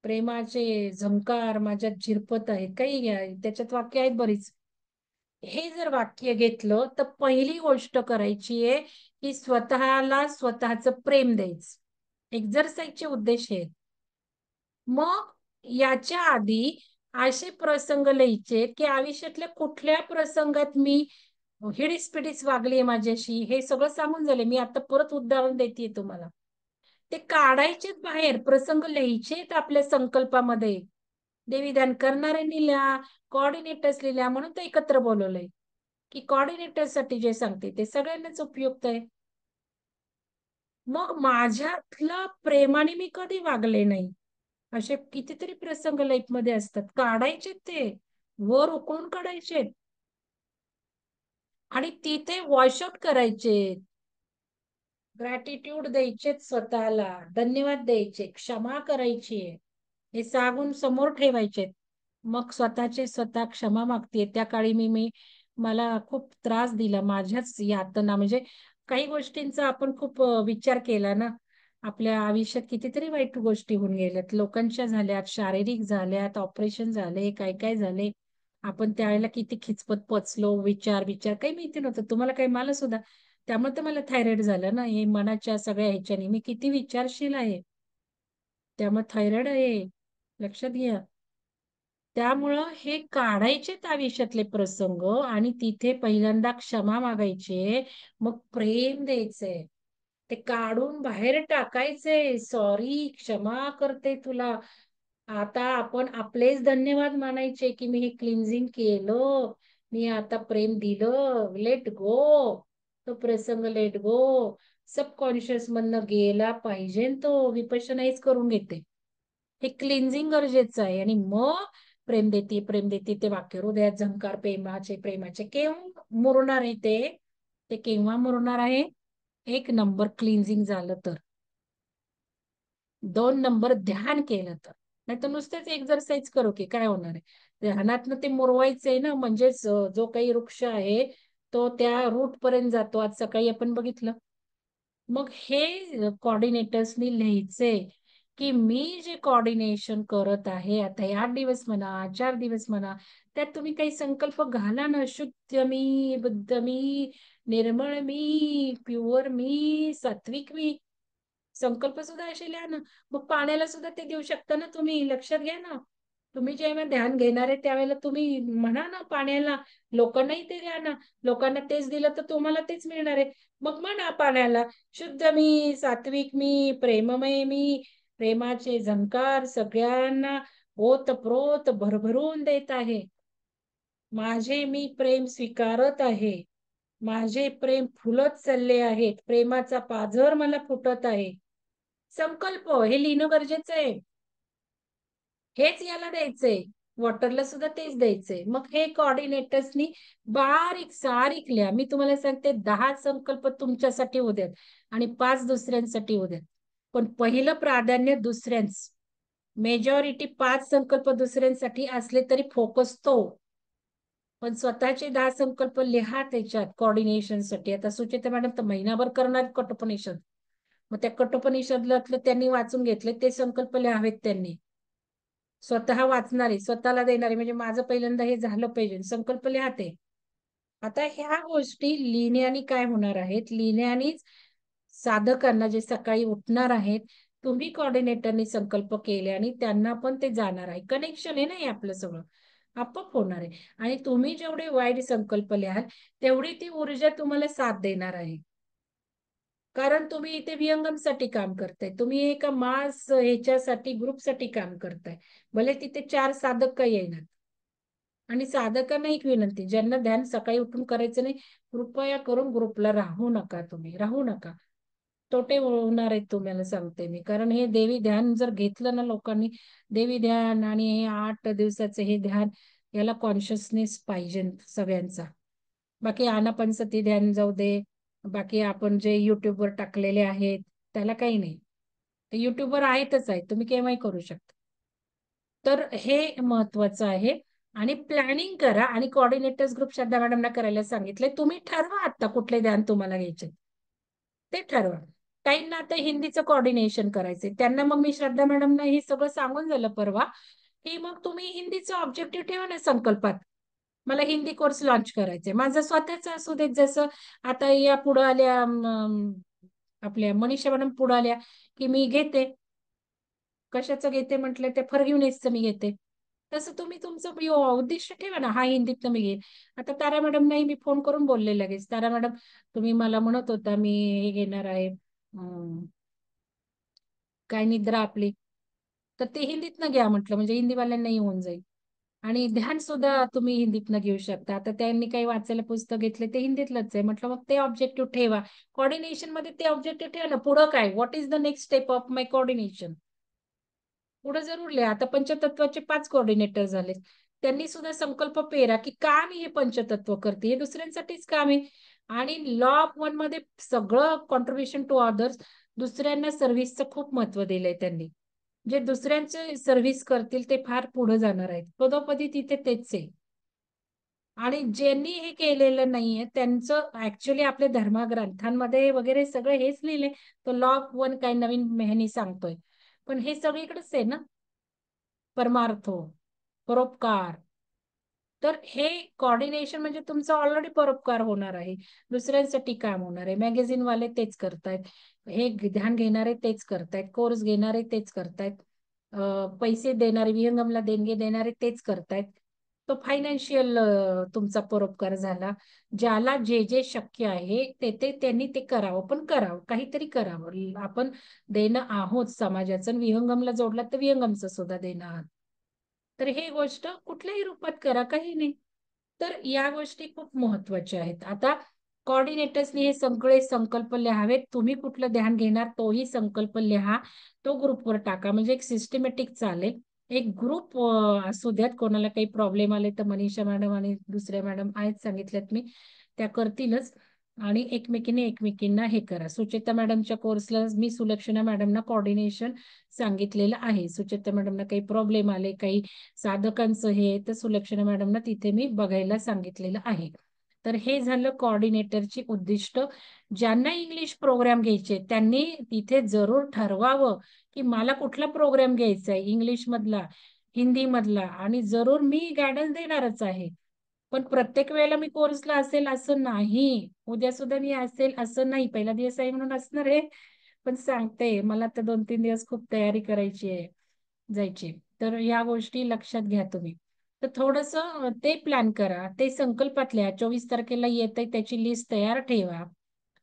S1: प्रेमाचे झंकार माझ्यात झिरपत आहेत, काही घ्या त्याच्यात वाक्य आहेत बरीच. हे जर वाक्य घेतलं तर पहिली गोष्ट करायची आहे की स्वतःला स्वतःचं प्रेम द्यायचं. एक्झरसाइजचे उद्देश आहेत. मग याच्या आधी असे प्रसंग लिहायचे की आयुष्यातल्या कुठल्या प्रसंगात मी हिडीस वागली माझ्याशी, हे सगळं सांगून झाले. मी आता परत उदाहरण देते तुम्हाला. ते काढायचेत बाहेर, प्रसंग लिहायचेत आपल्या संकल्पामध्ये. देवी ध्यान करणाऱ्यांनी लिहा, कोऑर्डिनेटर्स लिहा, म्हणून ते एकत्र बोलवलंय की कोऑर्डिनेटर साठी जे सांगते ते सगळ्यांनाच उपयुक्त आहे. मग माझ्यातलं प्रेमाने मी कधी वागले नाही, असे कितीतरी प्रसंग लाईफ मध्ये असतात, काढायचे ते वर उकळून काढायचे आणि तिथे वॉशआउट करायचे. ग्रॅटिट्यूड द्यायचे स्वतःला, धन्यवाद द्यायचे, क्षमा करायची, हे सांगून समोर ठेवायचे. मग स्वतःचे स्वतः क्षमा मागते. त्या काळी मी मला खूप त्रास दिला, माझ्याच यातना, म्हणजे काही गोष्टींचा आपण खूप विचार केला ना. आपल्या आयुष्यात कितीतरी वाईट गोष्टी होऊन गेल्यात, लोकांच्या झाल्यात, शारीरिक झाल्यात, ऑपरेशन झाले, काय काय झाले. आपण त्यावेळेला किती खिचपत पचलो, विचार विचार काही माहिती नव्हतं तुम्हाला, काही मला सुद्धा. त्यामुळे तर मला थायरॉइड झालं ना, हे मनाच्या सगळ्या ह्याच्याने मी किती विचारशील आहे, त्यामुळे थायरॉइड आहे, लक्षात घ्या. त्यामुळं हे काढायचे आयुष्यातले प्रसंग आणि तिथे पहिल्यांदा क्षमा मागायचे, मग प्रेम द्यायचंय, ते काढून बाहेर टाकायचे. सॉरी, क्षमा करते तुला. आता आपण आपलेच धन्यवाद मानायचे की मी हे क्लिन्झिंग केलं, मी आता प्रेम दिलं, लेट गो, तो प्रसंग लेट गो. सबकॉन्शियस मधनं गेला पाहिजे तो. विपश्यनाच करून घेते, हे क्लिन्झिंग गरजेचं आहे. आणि मग प्रेम देते ते वाक्य, हृदयात झंकार प्रेमाचे, प्रेमाचे केव्हा मुरणार आहे ते, ते केव्हा मुरणार आहे, एक नंबर क्लिन्झिंग झालं तर, दोन नंबर ध्यान केलं तर. नाही तर नुसतेच एक्झरसाइज करू की काय होणार आहे. ध्यानातनं ते मुरवायचंय ना, म्हणजेच जो काही वृक्ष आहे तो त्या रूट पर्यंत जातो, आज सकाळी आपण बघितलं. मग हे कोऑर्डिनेटर्सनी लिहायचे की मी जे कोऑर्डिनेशन करत आहे आता, 8 दिवस म्हणा, 4 दिवस म्हणा, त्यात तुम्ही काही संकल्प घाला ना, शुद्ध मी, बुद्ध मी, निर्मळ मी, प्युअर मी, सात्विक मी, संकल्प सुद्धा असे लिहा ना. मग पाण्याला सुद्धा ते देऊ शकता ना तुम्ही, लक्षात घ्या ना. तुम्ही जेव्हा ध्यान घेणार आहे त्यावेळेला तुम्ही म्हणा ना पाण्याला, लोकांनाही ते द्या ना. लोकांना तेच दिलं तर तुम्हाला तेच मिळणार आहे. मग म्हणा पाण्याला, शुद्ध मी, सात्विक मी, प्रेममय मी, प्रेमाचे झंकार सगळ्यांना ओतप्रोत भरभरून देत आहे. माझे मी प्रेम स्वीकारत आहे, माझे प्रेम फुलत चालले आहेत, प्रेमाचा पाझर मला फुटत आहे. संकल्प हे लिहिणं गरजेचं आहे. हेच याला द्यायचंय, वॉटरला सुद्धा तेच द्यायचंय. मग हे कोऑर्डिनेटर्सनी बारीक सारीक लिहा. मी तुम्हाला सांगते 10 संकल्प तुमच्यासाठी उद्यात आणि 5 दुसऱ्यांसाठी उद्यात, पण पहिलं प्राधान्य दुसऱ्यांच. मेजॉरिटी 5 संकल्प दुसऱ्यांसाठी असले तरी फोकस तो, पण स्वतःचे 10 संकल्प लिहा त्याच्यात कोऑर्डिनेशनसाठी. आता सुचेता मॅडम तर महिनाभर करणार कठोपनिषद, मग त्या कठोपनिषदला त्यांनी वाचून घेतले ते संकल्प लिहावेत त्यांनी. स्वतः वाचणारी, स्वतःला देणारी, म्हणजे माझं पहिल्यांदा हे झालं पाहिजे, संकल्प लिहाते. आता ह्या गोष्टी लिहिण्याने काय होणार आहेत, लिहिण्यानेच साधकांना जे सकाळी उठणार आहेत, तुम्ही कोऑर्डिनेटरनी संकल्प केले आणि त्यांना पण ते जाणार आहे, कनेक्शन आहे ना हे आपलं सगळं, आपोआप होणार आहे. आणि तुम्ही जेवढे वाईट संकल्प लिहाल तेवढी ती ऊर्जा तुम्हाला साथ देणार आहे. कारण तुम्ही इथे विहंगमसाठी काम करताय, तुम्ही एका मास ह्याच्यासाठी ग्रुपसाठी काम करताय. भले तिथे 4 साधक काही येणार. आणि साधकांना एक विनंती, ज्यांना ध्यान सकाळी उठून करायचं नाही, कृपया करून ग्रुपला राहू नका, तुम्ही राहू नका. तोटे होणार आहेत तुम्हाला सांगते मी. कारण हे देवी ध्यान जर घेतलं ना लोकांनी, देवी ध्यान आणि हे 8 दिवसाचं हे ध्यान, याला कॉन्शियसनेस पाहिजे सगळ्यांचा. बाकी आनापानसती ध्यान जाऊ दे, बाकी आपण जे युट्यूबवर टाकलेले आहेत त्याला काही नाही, ते युट्यूबवर आहेतच आहेत, तुम्ही केव्हाही करू शकता. तर हे महत्वाचं आहे. आणि प्लॅनिंग करा, आणि कोऑर्डिनेटर्स ग्रुप श्रद्धा मॅडमना करायला सांगितले. तुम्ही ठरवा आता कुठले ध्यान तुम्हाला घ्यायचे, ते ठरवा. काहींना आता हिंदीचं कोऑर्डिनेशन करायचंय, त्यांना मग मी श्रद्धा मॅडमना हे सगळं सांगून झालं परवा, की मग तुम्ही हिंदीचं ऑब्जेक्टिव्ह ठेवा ना संकल्पात. मला हिंदी कोर्स लॉन्च करायचंय, माझं स्वतःच असू देत. जसं आता या पुढे आल्या आपल्या मनीषा मॅडम पुढे आल्या, की मी घेते. कशाचं घेते म्हटलं, ते फॉरगिव्हनेसचं मी घेते. तसं तुम्ही तुमचं उद्दिष्ट ठेवा ना, हा हिंदीतनं मी घेईन. आता तारा मॅडम नाही, मी फोन करून बोलले लगेच, तारा मॅडम तुम्ही मला म्हणत होता मी हे घेणार आहे, काय निद्रा आपली, तर ते हिंदीतनं घ्या म्हटलं, म्हणजे हिंदीवाल्यांना येऊन जाईल. आणि ध्यान सुद्धा तुम्ही हिंदीतनं घेऊ शकता. आता त्यांनी काही वाचायला पुस्तक घेतले ते हिंदीतलंच आहे, म्हटलं मग ते ऑब्जेक्टिव्ह ठेवा. कोऑर्डिनेशन मध्ये ते ऑब्जेक्टिव्ह ठेवा ना, पुढं काय, what is the next step of my coordination, पुढे जरूर लिहा. आता पंचतत्वाचे 5 कोऑर्डिनेटर झाले, त्यांनी सुद्धा संकल्प पेरा, की का मी हे पंचतत्व करते, हे दुसऱ्यांसाठीच काम आहे. आणि लॉ ऑफ वन मध्ये सगळं कॉन्ट्रीब्युशन टू अदर्स, दुसऱ्यांना सर्व्हिसचं खूप महत्व दिलंय त्यांनी. जे दुसऱ्यांचे सर्व्हिस करतील ते फार पुढे जाणार आहेत, पदोपदी तिथे तेच आहे. आणि ज्यांनी हे केलेलं नाहीये त्यांचं ऍक्च्युली आपल्या धर्मग्रंथांमध्ये वगैरे सगळं हेच लिहिले, तो लॉ ऑफ वन काय नवीन मेहनी सांगतोय, पण हे सगळीकडेच आहे ना, परमार्थो, परोपकार. तर हे कोऑर्डिनेशन म्हणजे तुमचा ऑलरेडी परोपकार होणार आहे, दुसऱ्यांसाठी काम होणार आहे. मॅगझिन वाले तेच करतायत, हे ध्यान घेणारे तेच करतायत, कोर्स घेणारे तेच करतायत, पैसे देणारे, विहंगमला देणगे देणारे तेच करतायत. तो फायनान्शियल तुमचा परोपकार झाला. ज्याला जे जे शक्य आहे ते ते त्यांनी ते करावं, पण करावं, काहीतरी करावं. आपण देणं आहोत समाजाचं, विहंगमला जोडला तर विहंगमचं सुद्धा देणं आहात. तर हे गोष्ट कुठल्याही रूपात करा, काही नाही. तर या गोष्टी खूप महत्वाच्या आहेत. आता कोऑर्डिनेटर्सनी हे सगळे संकल्प लिहावेत, तुम्ही कुठलं ध्यान घेणार तोही संकल्प लिहा, तो ग्रुपवर टाका, म्हणजे एक सिस्टमॅटिक चालेल. एक ग्रुप असू द्यात, कोणाला काही प्रॉब्लेम आले तर मनीषा मॅडम आणि दुसऱ्या मॅडम आहेत सांगितल्यात मी, त्या करतीलच. आणि एकमेकीने एकमेकींना हे करा. सुचेता मॅडमच्या कोर्सला मी सुलक्षणा मॅडमना कोऑर्डिनेशन सांगितलेलं आहे. सुचेता मॅडमना काही प्रॉब्लेम आले, काही साधकांचं हे, तर सुलक्षणा मॅडमना तिथे मी बघायला सांगितलेलं आहे. तर हे झालं कोऑर्डिनेटरची उद्दिष्ट. ज्यांना इंग्लिश प्रोग्राम घ्यायचे त्यांनी तिथे जरूर ठरवावं, की मला कुठला प्रोग्राम घ्यायचा आहे, इंग्लिश मधला, हिंदी मधला, आणि जरूर मी गायडन्स देणारच आहे. पण प्रत्येक वेळेला मी कोर्सला असेल असं नाही, उद्या सुद्धा मी असेल असं नाही, पहिला दिवस आहे म्हणून असणार आहे. पण सांगते, मला तर 2-3 दिवस खूप तयारी करायची आहे जायची. तर या गोष्टी लक्षात घ्या तुम्ही. तर थोडस ते प्लॅन करा, ते संकल्पात लिहा. 24 तारखेला येत आहे त्याची लिस्ट तयार ठेवा.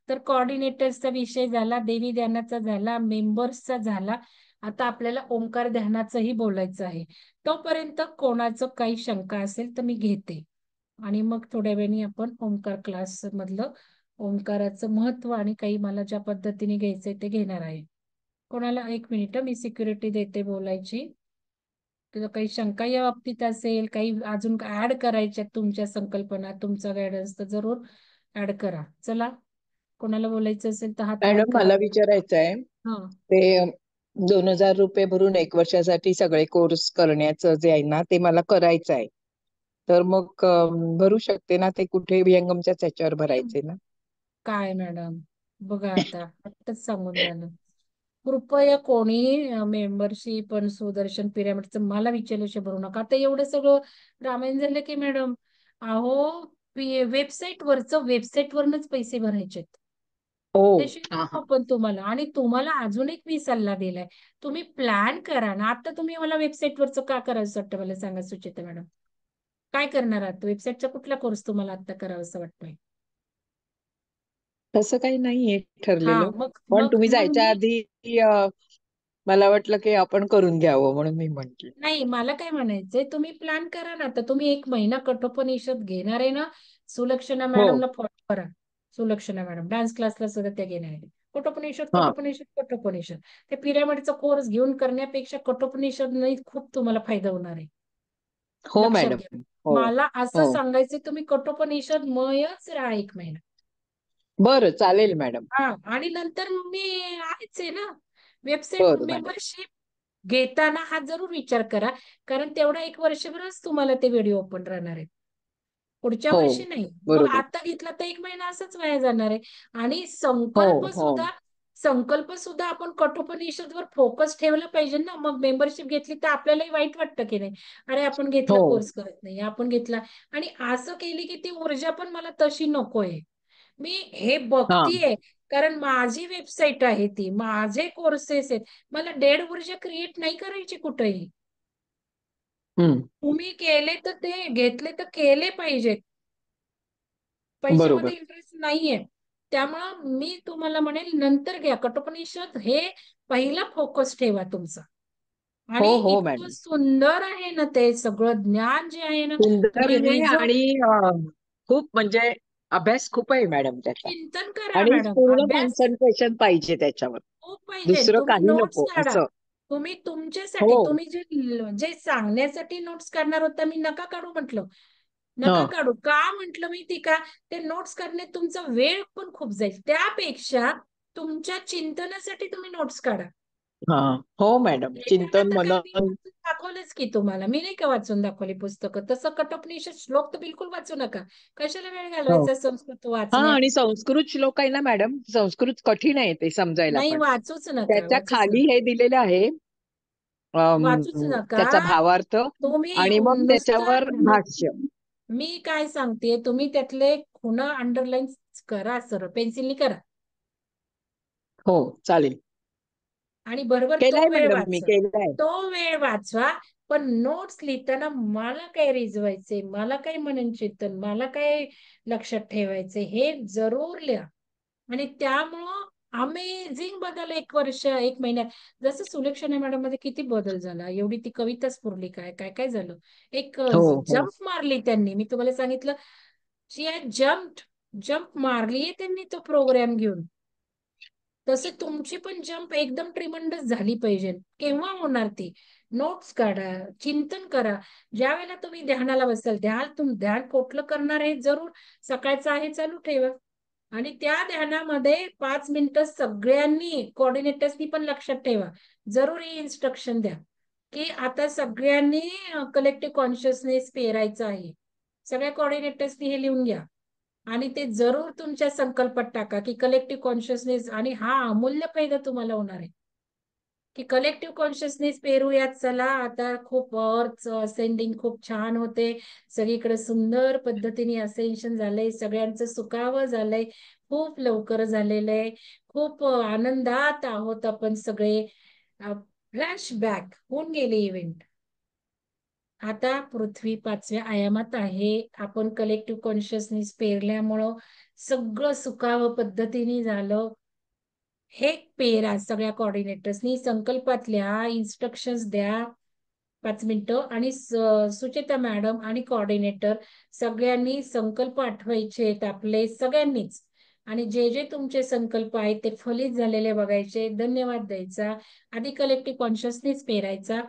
S1: तर कोऑर्डिनेटर्सचा विषय झाला, देवी ध्यानाचा झाला, मेंबर्सचा झाला. आता आपल्याला ओंकार ध्यानाचंही बोलायचं आहे. तोपर्यंत कोणाचं काही शंका असेल तर मी घेते, आणि मग थोड्या वेळाने आपण ओंकार क्लास मधलं ओंकाराचं महत्व आणि काही मला ज्या पद्धतीने घ्यायचंय ते घेणार आहे. कोणाला, 1 मिनिट मी सिक्युरिटी देते बोलायची. तुला काही शंका या बाबतीत असेल, काही अजून ऍड करायच्या तुमच्या संकल्पना, तुमचा गायडन्स, तर जरूर ऍड करा. चला, कोणाला बोलायचं असेल तर हात वर
S3: मॅडम
S1: करा.
S3: मला विचारायचं आहे,
S1: हा,
S3: ते 2,000 रुपये भरून 1 वर्षासाठी सगळे कोर्स करण्याचं जे आहे ना, ते मला करायचं आहे. तर मग भरू शकते ना, ते कुठे विहंगमच्याच ह्याच्यावर
S1: हे
S3: भरायचे ना?
S1: काय मॅडम, बघा आता आत्ताच सांगून झालं. कृपया कोणी मेंबरशिप पण सुदर्शन पिरामिडचं मला विचारल्याशिवाय भरू नका. आता एवढं सगळं रामायण झालं की मॅडम, अहो वेबसाईट वरनच पैसे भरायचे.
S3: ओ. हा
S1: त्याशिवाय
S3: हा.
S1: आपण तुम्हाला, आणि तुम्हाला अजून एक मी सल्ला दिलाय, तुम्ही प्लॅन करा ना. आता तुम्ही मला वेबसाईट वरचं का करायचं वाटतं मला सांगा सुचिता मॅडम, काय करणार आहात? वेबसाईटचा कुठला कोर्स तुम्हाला आता करावा वाटतोय?
S3: तसं काही नाहीये
S1: हा,
S3: ठरलेलं.
S1: मग
S3: पण
S1: मग
S3: तुम्ही
S1: मग
S3: जायच्या
S1: मी,
S3: आधी मला वाटलं की आपण करून घ्यावं म्हणून मी म्हंटले.
S1: नाही मला काय म्हणायचंय, तुम्ही प्लॅन करा ना. आता तुम्ही 1 महिना कठोपनिषद घेणार आहे ना, सुलक्षणा
S3: हो.
S1: मॅडमला फॉलो करा. सुलक्षणा मॅडम डान्स क्लासला सुद्धा त्या घेणार आहे. कठोपनिषद
S3: हा.
S1: कठोपनिषद कठोपनिषद, ते पिरामिडचा कोर्स घेऊन करण्यापेक्षा कठोपनिषद नाही खूप तुम्हाला फायदा होणार आहे.
S3: हो
S1: लक्षात घ्या.
S3: मॅडम. हो.
S1: मला असं
S3: हो.
S1: सांगायचं, तुम्ही कठोपनिषद मयच राहा 1 महिना.
S3: बरं चालेल मॅडम.
S1: हा, आणि नंतर मी आहेच आहे ना. वेबसाईट
S3: बरं मॅडम.
S1: मेंबरशिप घेताना हा जरूर विचार करा, कारण तेवढा 1 वर्षभरच तुम्हाला ते व्हिडिओ ओपन राहणार आहे. पुढच्या
S3: हो.
S1: वर्षी नाही. मग
S3: बरोबर.
S1: आता घेतला तर 1 महिना असंच वाया जाणार आहे. आणि
S3: हो. हो.
S1: संकल्प सुद्धा आपण कठोपनिषदवर फोकस ठेवला पाहिजे ना. मग मेंबरशिप घेतली तर आपल्यालाही वाईट वाटतं की नाही, अरे आपण घेतला
S3: हो.
S1: कोर्स करत नाही, आपण घेतला. आणि असं केली की ती ऊर्जा पण मला तशी नकोय. मी हे
S3: हा.
S1: बघतीये, कारण माझी वेबसाईट आहे ती, माझे कोर्सेस आहेत. मला डेड ऊर्जा क्रिएट नाही करायची कुठेही.
S3: हम्म.
S1: तुम्ही केले तर ते घेतले तर केले पाहिजेत. पैशामध्ये
S3: बरोबर.
S1: इंटरेस्ट नाहीये. त्यामुळं मी तुम्हाला म्हणेल नंतर घ्या कठोपनिषद, हे पहिला फोकस ठेवा तुमचा.
S3: हो
S1: आणि
S3: हो
S1: इतकं
S3: मॅडम.
S1: सुंदर आहे ना ते सगळं ज्ञान जे आहे ना,
S3: सुंदर
S1: तुम्ही
S3: आहे
S1: रिझल्ट
S3: आणि खूप म्हणजे अभ्यास खूप आहे मॅडम त्याचा.
S1: चिंतन करा
S3: आणि
S1: मॅडम.
S3: पूर्ण
S1: अभ्यास
S3: कॉन्सन्ट्रेशन पाहिजे त्याच्यावर.
S1: खूप पाहिजे.
S3: दुसरं
S1: तुम्ही
S3: काही
S1: नोट्स
S3: नको
S1: काढा.
S3: असं.
S1: तुम्ही तुमच्यासाठी,
S3: हो.
S1: तुम्ही जे जे सांगण्यासाठी नोट्स काढणार होता, मी नका काढू म्हटलं. नका
S3: हा.
S1: काढू. का म्हटलं माहिती का? ते नोट्स काढण्यात तुमचा वेळ पण खूप जाईल. त्यापेक्षा तुमच्या चिंतनासाठी तुम्ही नोट्स काढा.
S3: हा. हो मॅडम,
S1: येताना
S3: चिंतन
S1: तर काय मी
S3: मनन.
S1: वाचून दाखवलंच की तुम्हाला. मी नाही का वाचून दाखवली पुस्तकं. तसं कठोपनिषद श्लोक तर बिलकुल वाचू नका. कशाला वेळ
S3: हो.
S1: घालवायचा संस्कृत
S3: हा,
S1: वाचण्यात.
S3: आणि संस्कृत श्लोक आहे ना मॅडम, संस्कृत कठीण आहे ते समजायला
S1: नाही,
S3: पण.
S1: वाचूच नका,
S3: त्याच्या
S1: वाचूच
S3: खाली
S1: नका.
S3: हे दिलेलं आहे,
S1: वाचूच नका.
S3: त्याचा भावार्थ,
S1: तुम्ही
S3: आणि मग त्याच्यावर
S1: नुसतं,
S3: भाष्य.
S1: मी काय सांगते, तुम्ही त्यातले खुणा अंडरलाईन करा, सर पेन्सिलनी करा.
S3: हो चालेल.
S1: आणि बरोबर तो
S3: केलाय
S1: वेळ
S3: मॅडम, मी
S1: वाचवा.
S3: केलाय.
S1: तो वेळ वाचवा. पण नोट्स लिहिताना मला काय रिजवायचे, मला काय मनन चिंतन, मला काय लक्षात ठेवायचे, हे जरूर लिहा. आणि त्यामुळं अमेझिंग बदल 1 वर्ष 1 महिन्यात. जसं सुलक्षणा मॅडम मध्ये किती बदल झाला, एवढी ती कविता स्फुरली, काय काय काय झालं. एक
S3: हो. हो.
S1: जंप मारली त्यांनी, मी तुम्हाला सांगितलं, शी हॅज जंप मारली त्यांनी तो प्रोग्राम घेऊन. तसे तुमची पण जंप एकदम ट्रिमंडस झाली पाहिजे. केव्हा होणार ती? नोट्स काढा, चिंतन करा. ज्या वेळेला तुम्ही ध्यानाला बसाल, ध्यान कुठलं करणार आहे, जरूर सकाळचं आहे चालू ठेवा. आणि त्या ध्यानामध्ये 5 मिनिटं सगळ्यांनी कोऑर्डिनेटर्सनी पण लक्षात ठेवा. जरूर ही इन्स्ट्रक्शन द्या की आता सगळ्यांनी कलेक्टिव्ह कॉन्शियसनेस पेरायचं आहे. सगळ्या कोऑर्डिनेटर्सनी हे लिहून घ्या. आणि ते जरूर तुमच्या संकल्पात टाका की कलेक्टिव्ह कॉन्शियसनेस, आणि हा अमूल्य फायदा तुम्हाला होणार आहे की कलेक्टिव्ह कॉन्शियसनेस पेरूयात. चला आता खूप अर्थ असेंडिंग खूप छान होते, सगळीकडे सुंदर पद्धतीने असेन्शन झालंय, सगळ्यांचं सुखावं झालंय, खूप लवकर झालेलं आहे, खूप आनंदात आहोत आपण सगळे. फ्लॅशबॅक होऊन गेले इव्हेंट. आता पृथ्वी 5व्या आयामात आहे. आपण कलेक्टिव्ह कॉन्शियसनेस पेरल्यामुळं सगळं सुखावं पद्धतीने झालं. हे पेरा सगळ्या कोऑर्डिनेटर्सनी, संकल्पातल्या इन्स्ट्रक्शन्स द्या. 5 मिनिटं. आणि सुचेता मॅडम आणि कोऑर्डिनेटर सगळ्यांनी संकल्प आठवायचे आहेत आपले सगळ्यांनीच. आणि जे जे तुमचे संकल्प आहेत ते फलित झालेले बघायचे, धन्यवाद द्यायचा, आधी कलेक्टिव्ह कॉन्शियसनेस पेरायचा,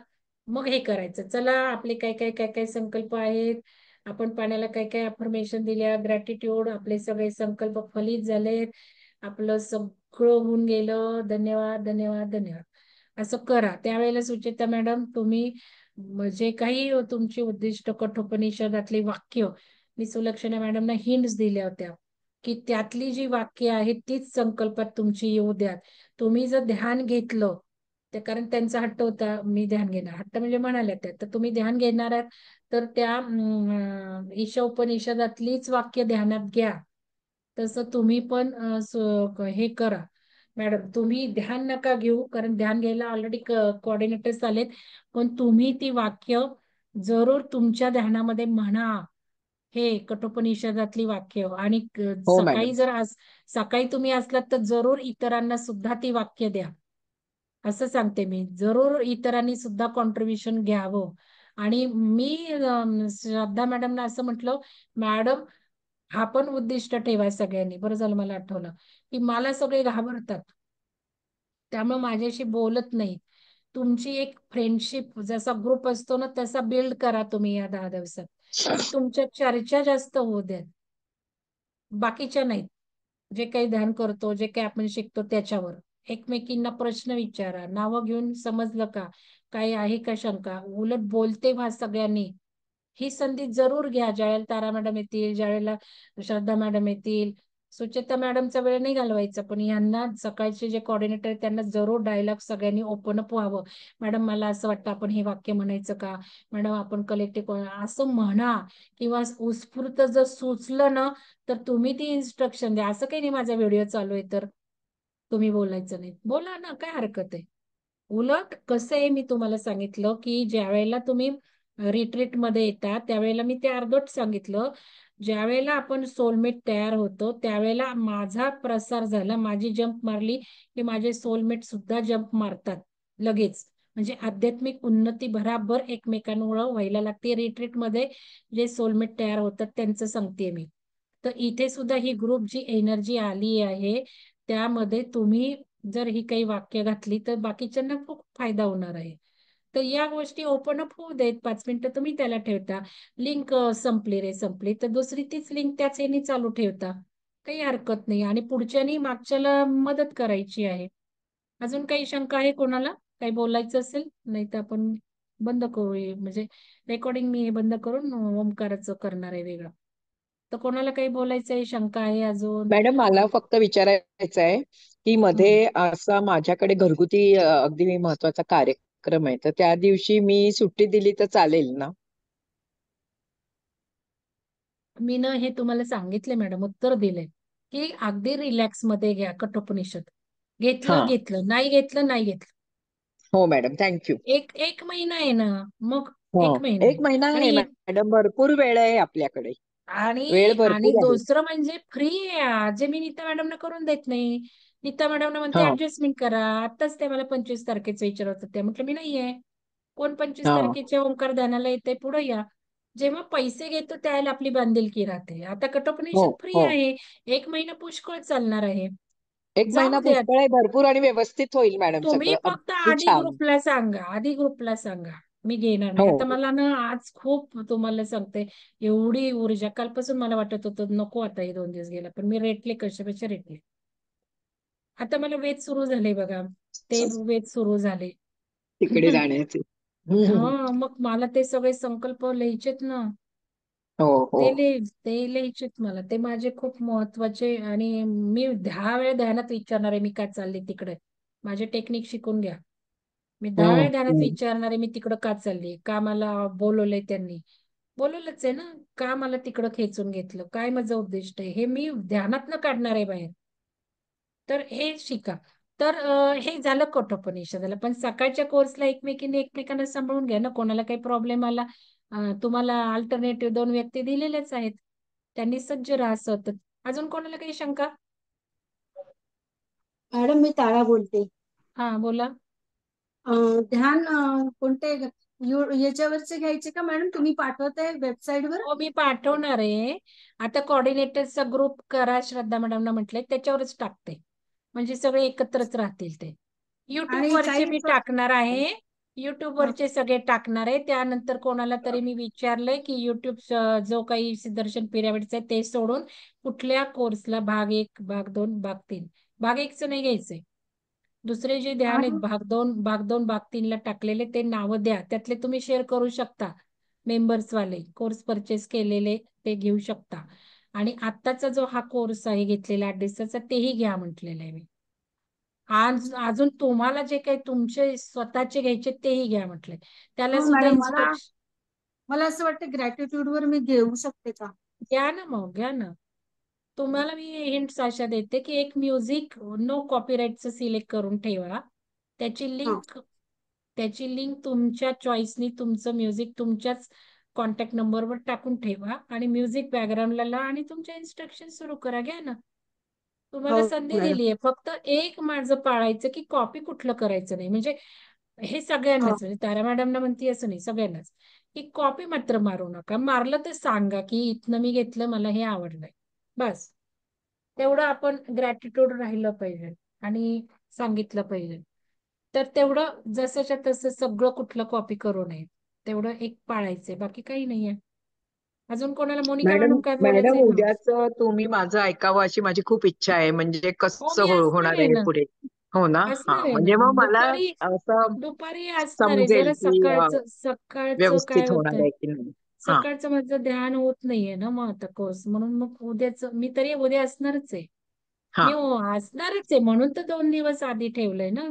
S1: मग हे करायचं. चला आपले काय काय काय काय संकल्प आहेत, आपण पाण्याला काय काय अफर्मेशन दिल्या, ग्रॅटिट्यूड, आपले सगळे संकल्प फलित झालेत, आपलं सगळं होऊन गेलं, धन्यवाद धन्यवाद धन्यवाद. असं करा. त्यावेळेला सुचेता मॅडम तुम्ही जे काही तुमची उद्दिष्ट कठोपनिषदातले वाक्य, मी सुलक्षणा मॅडमना हिंट्स दिल्या होत्या, की त्यातली जी वाक्य आहेत तीच संकल्पात तुमची येऊ द्या. तुम्ही जर ध्यान घेतलं, ते कारण त्यांचा हट्ट होता मी ध्यान घेणार, हट्ट म्हणजे म्हणाल्या त्या, तर तुम्ही ध्यान घेणार आहात तर त्या ईशा उपनिषदातलीच वाक्य ध्यानात घ्या. तसं तुम्ही पण हे करा. मॅडम तुम्ही ध्यान नका घेऊ, कारण ध्यान घ्यायला ऑलरेडी कोऑर्डिनेटर्स आलेत, पण तुम्ही ती वाक्य जरूर तुमच्या ध्यानामध्ये म्हणा. हे कठोपनिषदातली वाक्य. आणि
S3: हो
S1: सकाळी
S3: मॅडम.
S1: जर सकाळी तुम्ही असलात तर जरूर इतरांना सुद्धा ती वाक्य द्या. असं सांगते मी, जरूर इतरांनी सुद्धा कॉन्ट्रीब्युशन घ्यावं. आणि मी श्रद्धा मॅडमना असं म्हटलं, मॅडम हा पण उद्दिष्ट ठेवा सगळ्यांनी. बरं झालं मला आठवलं की मला सगळे घाबरतात, त्यामुळे माझ्याशी बोलत नाही. तुमची एक फ्रेंडशिप जसा ग्रुप असतो ना तसा बिल्ड करा तुम्ही या 10 दिवसात, की तुमच्या चर्चा जास्त होऊ द्या, बाकीच्या नाहीत. जे काही ध्यान करतो, जे काही आपण शिकतो त्याच्यावर एकमेकींना प्रश्न विचारा, नावं घेऊन समजलं का, काही आहे का शंका, उलट बोलते व्हा सगळ्यांनी. ही संधी जरूर घ्या. ज्यावेळेला तारा मॅडम येतील, ज्यावेळेला श्रद्धा मॅडम येतील, सुचेता मॅडमचा वेळ नाही घालवायचा, पण यांना सकाळचे जे कोऑर्डिनेटर आहेत त्यांना जरूर डायलॉग सगळ्यांनी ओपन अप व्हावं. मॅडम मला असं वाटतं आपण हे वाक्य म्हणायचं का, मॅडम आपण कलेक्टिव्ह असं म्हणा. किंवा उत्स्फूर्त जर सुचलं ना तर तुम्ही ती इन्स्ट्रक्शन द्या. असं काही नाही माझा व्हिडिओ चालू आहे तर तुम्ही बोलायचं नाही, बोला ना, काय हरकत आहे. उलट कसं आहे, मी तुम्हाला सांगितलं की ज्या वेळेला तुम्ही रिट्रीट मध्ये येता त्यावेळेला मी ते अर्धवट सांगितलं. ज्या वेळेला आपण सोलमेट तयार होतो त्यावेळेला माझा प्रसार झाला, माझी जंप मारली की माझे सोलमेट सुद्धा जंप मारतात लगेच. म्हणजे आध्यात्मिक उन्नती भराभर एकमेकांमुळे व्हायला लागते रिट्रीट मध्ये. जे सोलमेट तयार होतात त्यांचं सांगते मी. तर इथे सुद्धा ही ग्रुप जी एनर्जी आली आहे त्यामध्ये तुम्ही जर ही काही वाक्य घातली तर बाकीच्यांना खूप फायदा होणार आहे. तर या गोष्टी ओपन अप होऊ देत. 5 मिनिटं तुम्ही त्याला ठेवता. लिंक संपली रे संपली तर दुसरी तीच लिंक त्याच याने चालू ठेवता, काही हरकत नाही. आणि पुढच्यानी मागच्याला मदत करायची आहे. अजून काही शंका आहे कोणाला, काही बोलायचं असेल? नाही तर आपण बंद करू म्हणजे रेकॉर्डिंग मी हे बंद करून ओमकाराचं करणार आहे वेगळं. तर कोणाला काही बोलायचं आहे, शंका आहे अजून?
S3: मॅडम मला फक्त विचारायचं आहे की
S1: हं.
S3: मध्ये असा माझ्याकडे घरगुती अगदी महत्वाचा कार्यक्रम आहे, तर त्या दिवशी मी सुट्टी दिली तर चालेल ना?
S1: मी ना हे तुम्हाला सांगितले मॅडम, उत्तर दिले की अगदी रिलॅक्स मध्ये घ्या कठोपनिषद.
S3: हा.
S1: घेतलं घेतलं, नाही घेतलं नाही घेतलं.
S3: हो मॅडम, थँक्यू.
S1: एक एक महिना आहे ना, मग
S3: हो.
S1: 1 महिना आहे.
S3: 1 महिना आहे
S1: आणि
S3: मॅडम, भरपूर वेळ आहे आपल्याकडे. वेळ
S1: आणि आणि
S3: भरपूर आहे.
S1: दुसरं म्हणजे फ्री आहे, जे मी नीता मॅडमना करून देत नाही. नीता मॅडमना म्हणते
S3: हा.
S1: ऍडजस्टमेंट करा. आताच ते मला 25 तारखेचं विचारत होते, म्हटलं मी नाहीये. कोण 25
S3: हा.
S1: तारखेच्या ओंकार ध्यानाला येते पुढे या. जेव्हा पैसे घेतो त्यावेळेला आपली बांधिलकी राहते. आता
S3: हो.
S1: कठोपनिषद फ्री
S3: हो.
S1: आहे. 1 महिना पुष्कळ चालणार आहे.
S3: 1 महिना
S1: जाऊ द्या.
S3: पुष्कळ आहे, भरपूर आणि व्यवस्थित होईल मॅडम,
S1: तुम्ही
S3: सगळं
S1: फक्त
S3: अगदी
S1: आधी
S3: छान.
S1: ग्रुपला सांगा, आधी ग्रुपला सांगा. मी घेणार नाही.
S3: हो.
S1: आता मला ना आज खूप तुम्हाला सांगते, एवढी ऊर्जा कालपासून मला वाटत होतं नको आता हे 2 दिवस गेला, पण मी रेटले कशापेक्षा रेटले. आता मला वेध सुरू झाले बघा, ते वेध सुरू झाले.
S3: तिकडे जाण्याचे. हम्म.
S1: हा मग मला ते सगळे संकल्प लिहायचेत ना.
S3: हो. हो.
S1: ते लिहायचेत मला, ते माझे खूप महत्वाचे. आणि मी 10 वेळा ध्यानात विचारणार आहे मी काय चालले तिकडे. माझे टेक्निक शिकून घ्या. मी 10 वेळा
S3: हम्म.
S1: ध्यानात
S3: हम्म.
S1: विचारणार आहे मी तिकडं का चालली, का मला बोलवलंय त्यांनी. बोलवलंच आहे ना, का मला तिकडं खेचून घेतलं, काय माझं उद्दिष्ट आहे, हे मी ध्यानात न काढणार आहे बाहेर. तर हे शिका. तर हे झालं कठोपनिषदाला. पण सकाळच्या कोर्सला एकमेकीने एकमेकांना सांभाळून घ्या ना, कोणाला काही प्रॉब्लेम आला. तुम्हाला अल्टरनेटिव्ह 2 व्यक्ती दिलेलेच आहेत, त्यांनी सज्ज राहा सतत. अजून कोणाला काही शंका?
S4: मॅडम मी तारा बोलते.
S1: हा बोला.
S4: ध्यान कोणते याच्यावरचे घ्यायचे का मॅडम, तुम्ही पाठवताय वेबसाईटवर?
S1: हो मी पाठवणार आहे. आता कोऑर्डिनेटरचा ग्रुप करा, श्रद्धा मॅडमना म्हटलंय त्याच्यावरच टाकते, म्हणजे सगळे एकत्रच राहतील ते. युट्यूब
S4: आणि
S1: वरचे
S4: काही
S1: मी टाकणार आहे. युट्यूब वरचे सगळे टाकणार आहे. त्यानंतर कोणाला तरी मी विचारलंय की युट्यूब जो काही सिद्धर्शन पिरामिडचा आहे ते सोडून कुठल्या कोर्सला भाग 1 भाग 2 भाग 3, भाग 1चं नाही घ्यायचंय. दुसरे जे ध्यान आहेत
S4: आणि
S1: भाग 2 भाग 3ला टाकलेले ते नावं द्या, त्यातले तुम्ही शेअर करू शकता. मेंबर्स वाले कोर्स परचेस केलेले ते घेऊ शकता. आणि आत्ताचा जो हा कोर्स आहे घेतलेला 8 दिवसाचा तेही घ्या म्हटलेलं आहे मी. आज अजून तुम्हाला जे काही तुमचे स्वतःचे घ्यायचे तेही घ्या म्हटले. त्याला
S4: हो
S1: सुद्धा
S4: मॅडम, मला
S1: इन्स्ट्रक्शन
S4: मला असं वाटतं ग्रॅटिट्यूड वर मी घेऊ शकते का?
S1: घ्या ना, मग घ्या ना. तुम्हाला मी हिंट्स अशा देते की एक म्युझिक नो कॉपीराईटचं सिलेक्ट करून ठेवा. त्याची
S4: हा.
S1: लिंक त्याची लिंक तुमच्या चॉईसनी तुमचं म्युझिक तुमच्याच कॉन्टॅक्ट नंबरवर टाकून ठेवा आणि म्युझिक बॅकग्राऊंडला लावा आणि तुमचे इन्स्ट्रक्शन सुरू करा. घ्या ना.
S4: हो
S1: तुम्हाला संधी
S4: मॅडम.
S1: दिली आहे. फक्त एक माझं पाळायचं की कॉपी कुठलं करायचं नाही. म्हणजे हे
S4: हो.
S1: सगळ्यांनाच, म्हणजे तारा मॅडमना म्हणते असं नाही, सगळ्यांनाच की कॉपी मात्र मारू नका. मारलं तर सांगा की इथनं मी घेतलं, मला हे आवडलंय. बस तेवढं आपण ग्रॅटिट्यूड राहिलं पाहिजे आणि सांगितलं पाहिजे. तर तेवढं जसंच्या तसं सगळं कुठलं कॉपी करू नये. तेवढं एक पाळायचंय, बाकी काही नाहीये. अजून कोणाला, मोनिका
S3: मॅडम
S1: मॅडम काय
S3: मॅडम
S1: बोलायचंय? हा.
S3: उद्याच तुम्ही माझं ऐकावं अशी माझी खूप इच्छा आहे, म्हणजे
S1: हो,
S3: कसं
S1: मी असणार
S3: होणार
S1: आहे
S3: आहे
S1: ना.
S3: पुढे. हो ना, हा
S1: असणार आहे ना
S3: म्हणजे मग मला
S1: दुपारी.
S3: असं
S1: दुपारी असणार आहे.
S3: समजेल
S1: जरा
S3: की
S1: सकाळचं काय
S3: व्यवस्थित होणार
S1: होतंय,
S3: आहे की नाही. हा.
S1: सकाळचं माझं ध्यान होत नाहीये ना मग आता कोर्स, म्हणून मग उद्याच मी तरी उद्या असणारच आहे.
S3: हा.
S1: मी असणारच आहे म्हणून तर 2 दिवस आधी ठेवलंय ना.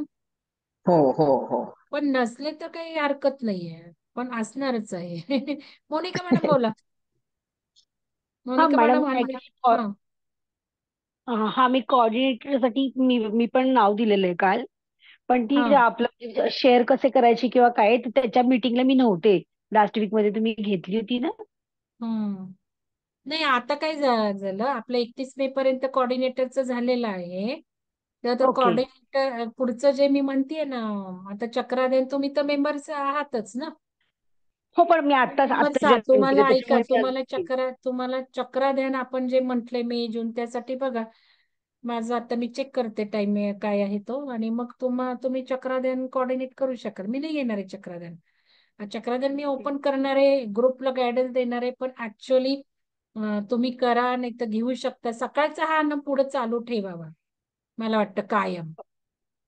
S3: हो हो हो.
S1: पण नसले तर काही हरकत नाहीये, पण असणारच आहे. मोनिका मॅडम बोला.
S5: हा
S1: मोनिका
S5: मॅडम,
S1: मॅडम
S5: ऍक्च्युली
S1: हा.
S5: हा, मी कोऑर्डिनेटरसाठी मी पण नाव दिलेलं आहे काल. पण ती
S1: हा.
S5: आपलं शेअर कसे करायचे किंवा काय, तर त्याच्या मीटिंगला मी नव्हते. लास्ट वीक मध्ये तुम्ही घेतली होती ना.
S1: हम्म. नाही, आता काय झालं, आपलं 31 मे पर्यंत कॉर्डिनेटरचं झालेलं आहे. तर आता
S5: ओके.
S1: कॉर्डिनेटर पुढचं जे मी म्हणतेय ना, आता चक्राध्ययन, तुम्ही तर मेंबर्स आहातच ना.
S5: हो, पण मी आत्ताच
S1: नंबर
S5: आत्ता
S1: 7
S5: जॉईन केलं
S1: तुम्हाला ऐका,
S5: त्याच्यामुळे मी अजून.
S1: तुम्हाला चक्राध्ययन आपण जे म्हटलंय मे जून, त्यासाठी बघा माझं आता मी चेक करते टाइम काय आहे तो, आणि मग तुम्ही चक्राध्ययन कोऑर्डिनेट करू शकाल. मी नाही घेणार आहे चक्राध्ययन. चक्राध्ययन मी ओपन करणार आहे, ग्रुपला गायडन्स देणार आहे, पण ऍक्च्युअली तुम्ही करा, नाही तर घेऊ शकता. सकाळचा हा ना पुढे चालू ठेवावा, मला वाटतं कायम.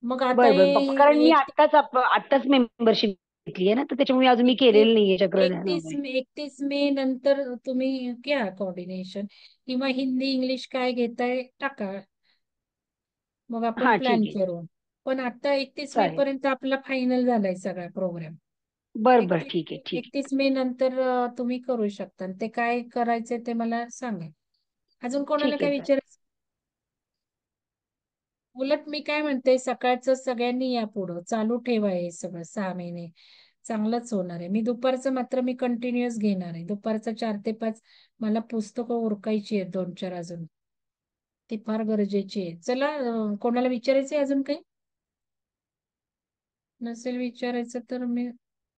S1: मग आता
S5: बरं बरं, कारण
S1: हे
S5: मी आत्ताच मेंबरशिप घेतली आहे ना, तर त्याच्यामुळे अजून मी
S1: एकतीस
S5: केलेलं नाहीये चक्रधर
S1: एकतीस
S5: वगैरे.
S1: मे 31 मे नंतर तुम्ही घ्या कोऑर्डिनेशन, किंवा हिंदी इंग्लिश काय घेताय टाका, मग आपण
S5: हा,
S1: प्लॅन
S5: ठीक आहे.
S1: करू. पण आता 31 मे
S5: चालेल.
S1: पर्यंत आपला फायनल झालाय सगळा प्रोग्राम.
S5: बरं बरं,
S1: एकतीस
S5: ठीक आहे, ठीक आहे.
S1: 31 मे नंतर तुम्ही करू शकता. आणि ते काय करायचे ते मला सांगा. अजून कोणाला
S5: ठीक
S1: काय
S5: आहे, चालेल.
S1: विचारायचं? उलट मी काय म्हणते, सकाळचं सगळ्यांनी या पुढं चालू ठेवा, हे सगळं 6 महिने चांगलंच होणार आहे. मी दुपारचं मात्र मी कंटिन्युअस घेणार आहे. दुपारचं 4 ते 5 मला पुस्तकं उरकायची आहेत, 2-4 अजून. ती फार गरजेची आहे. चला, कोणाला विचारायचंय अजून काही? नसेल विचारायचं तर मी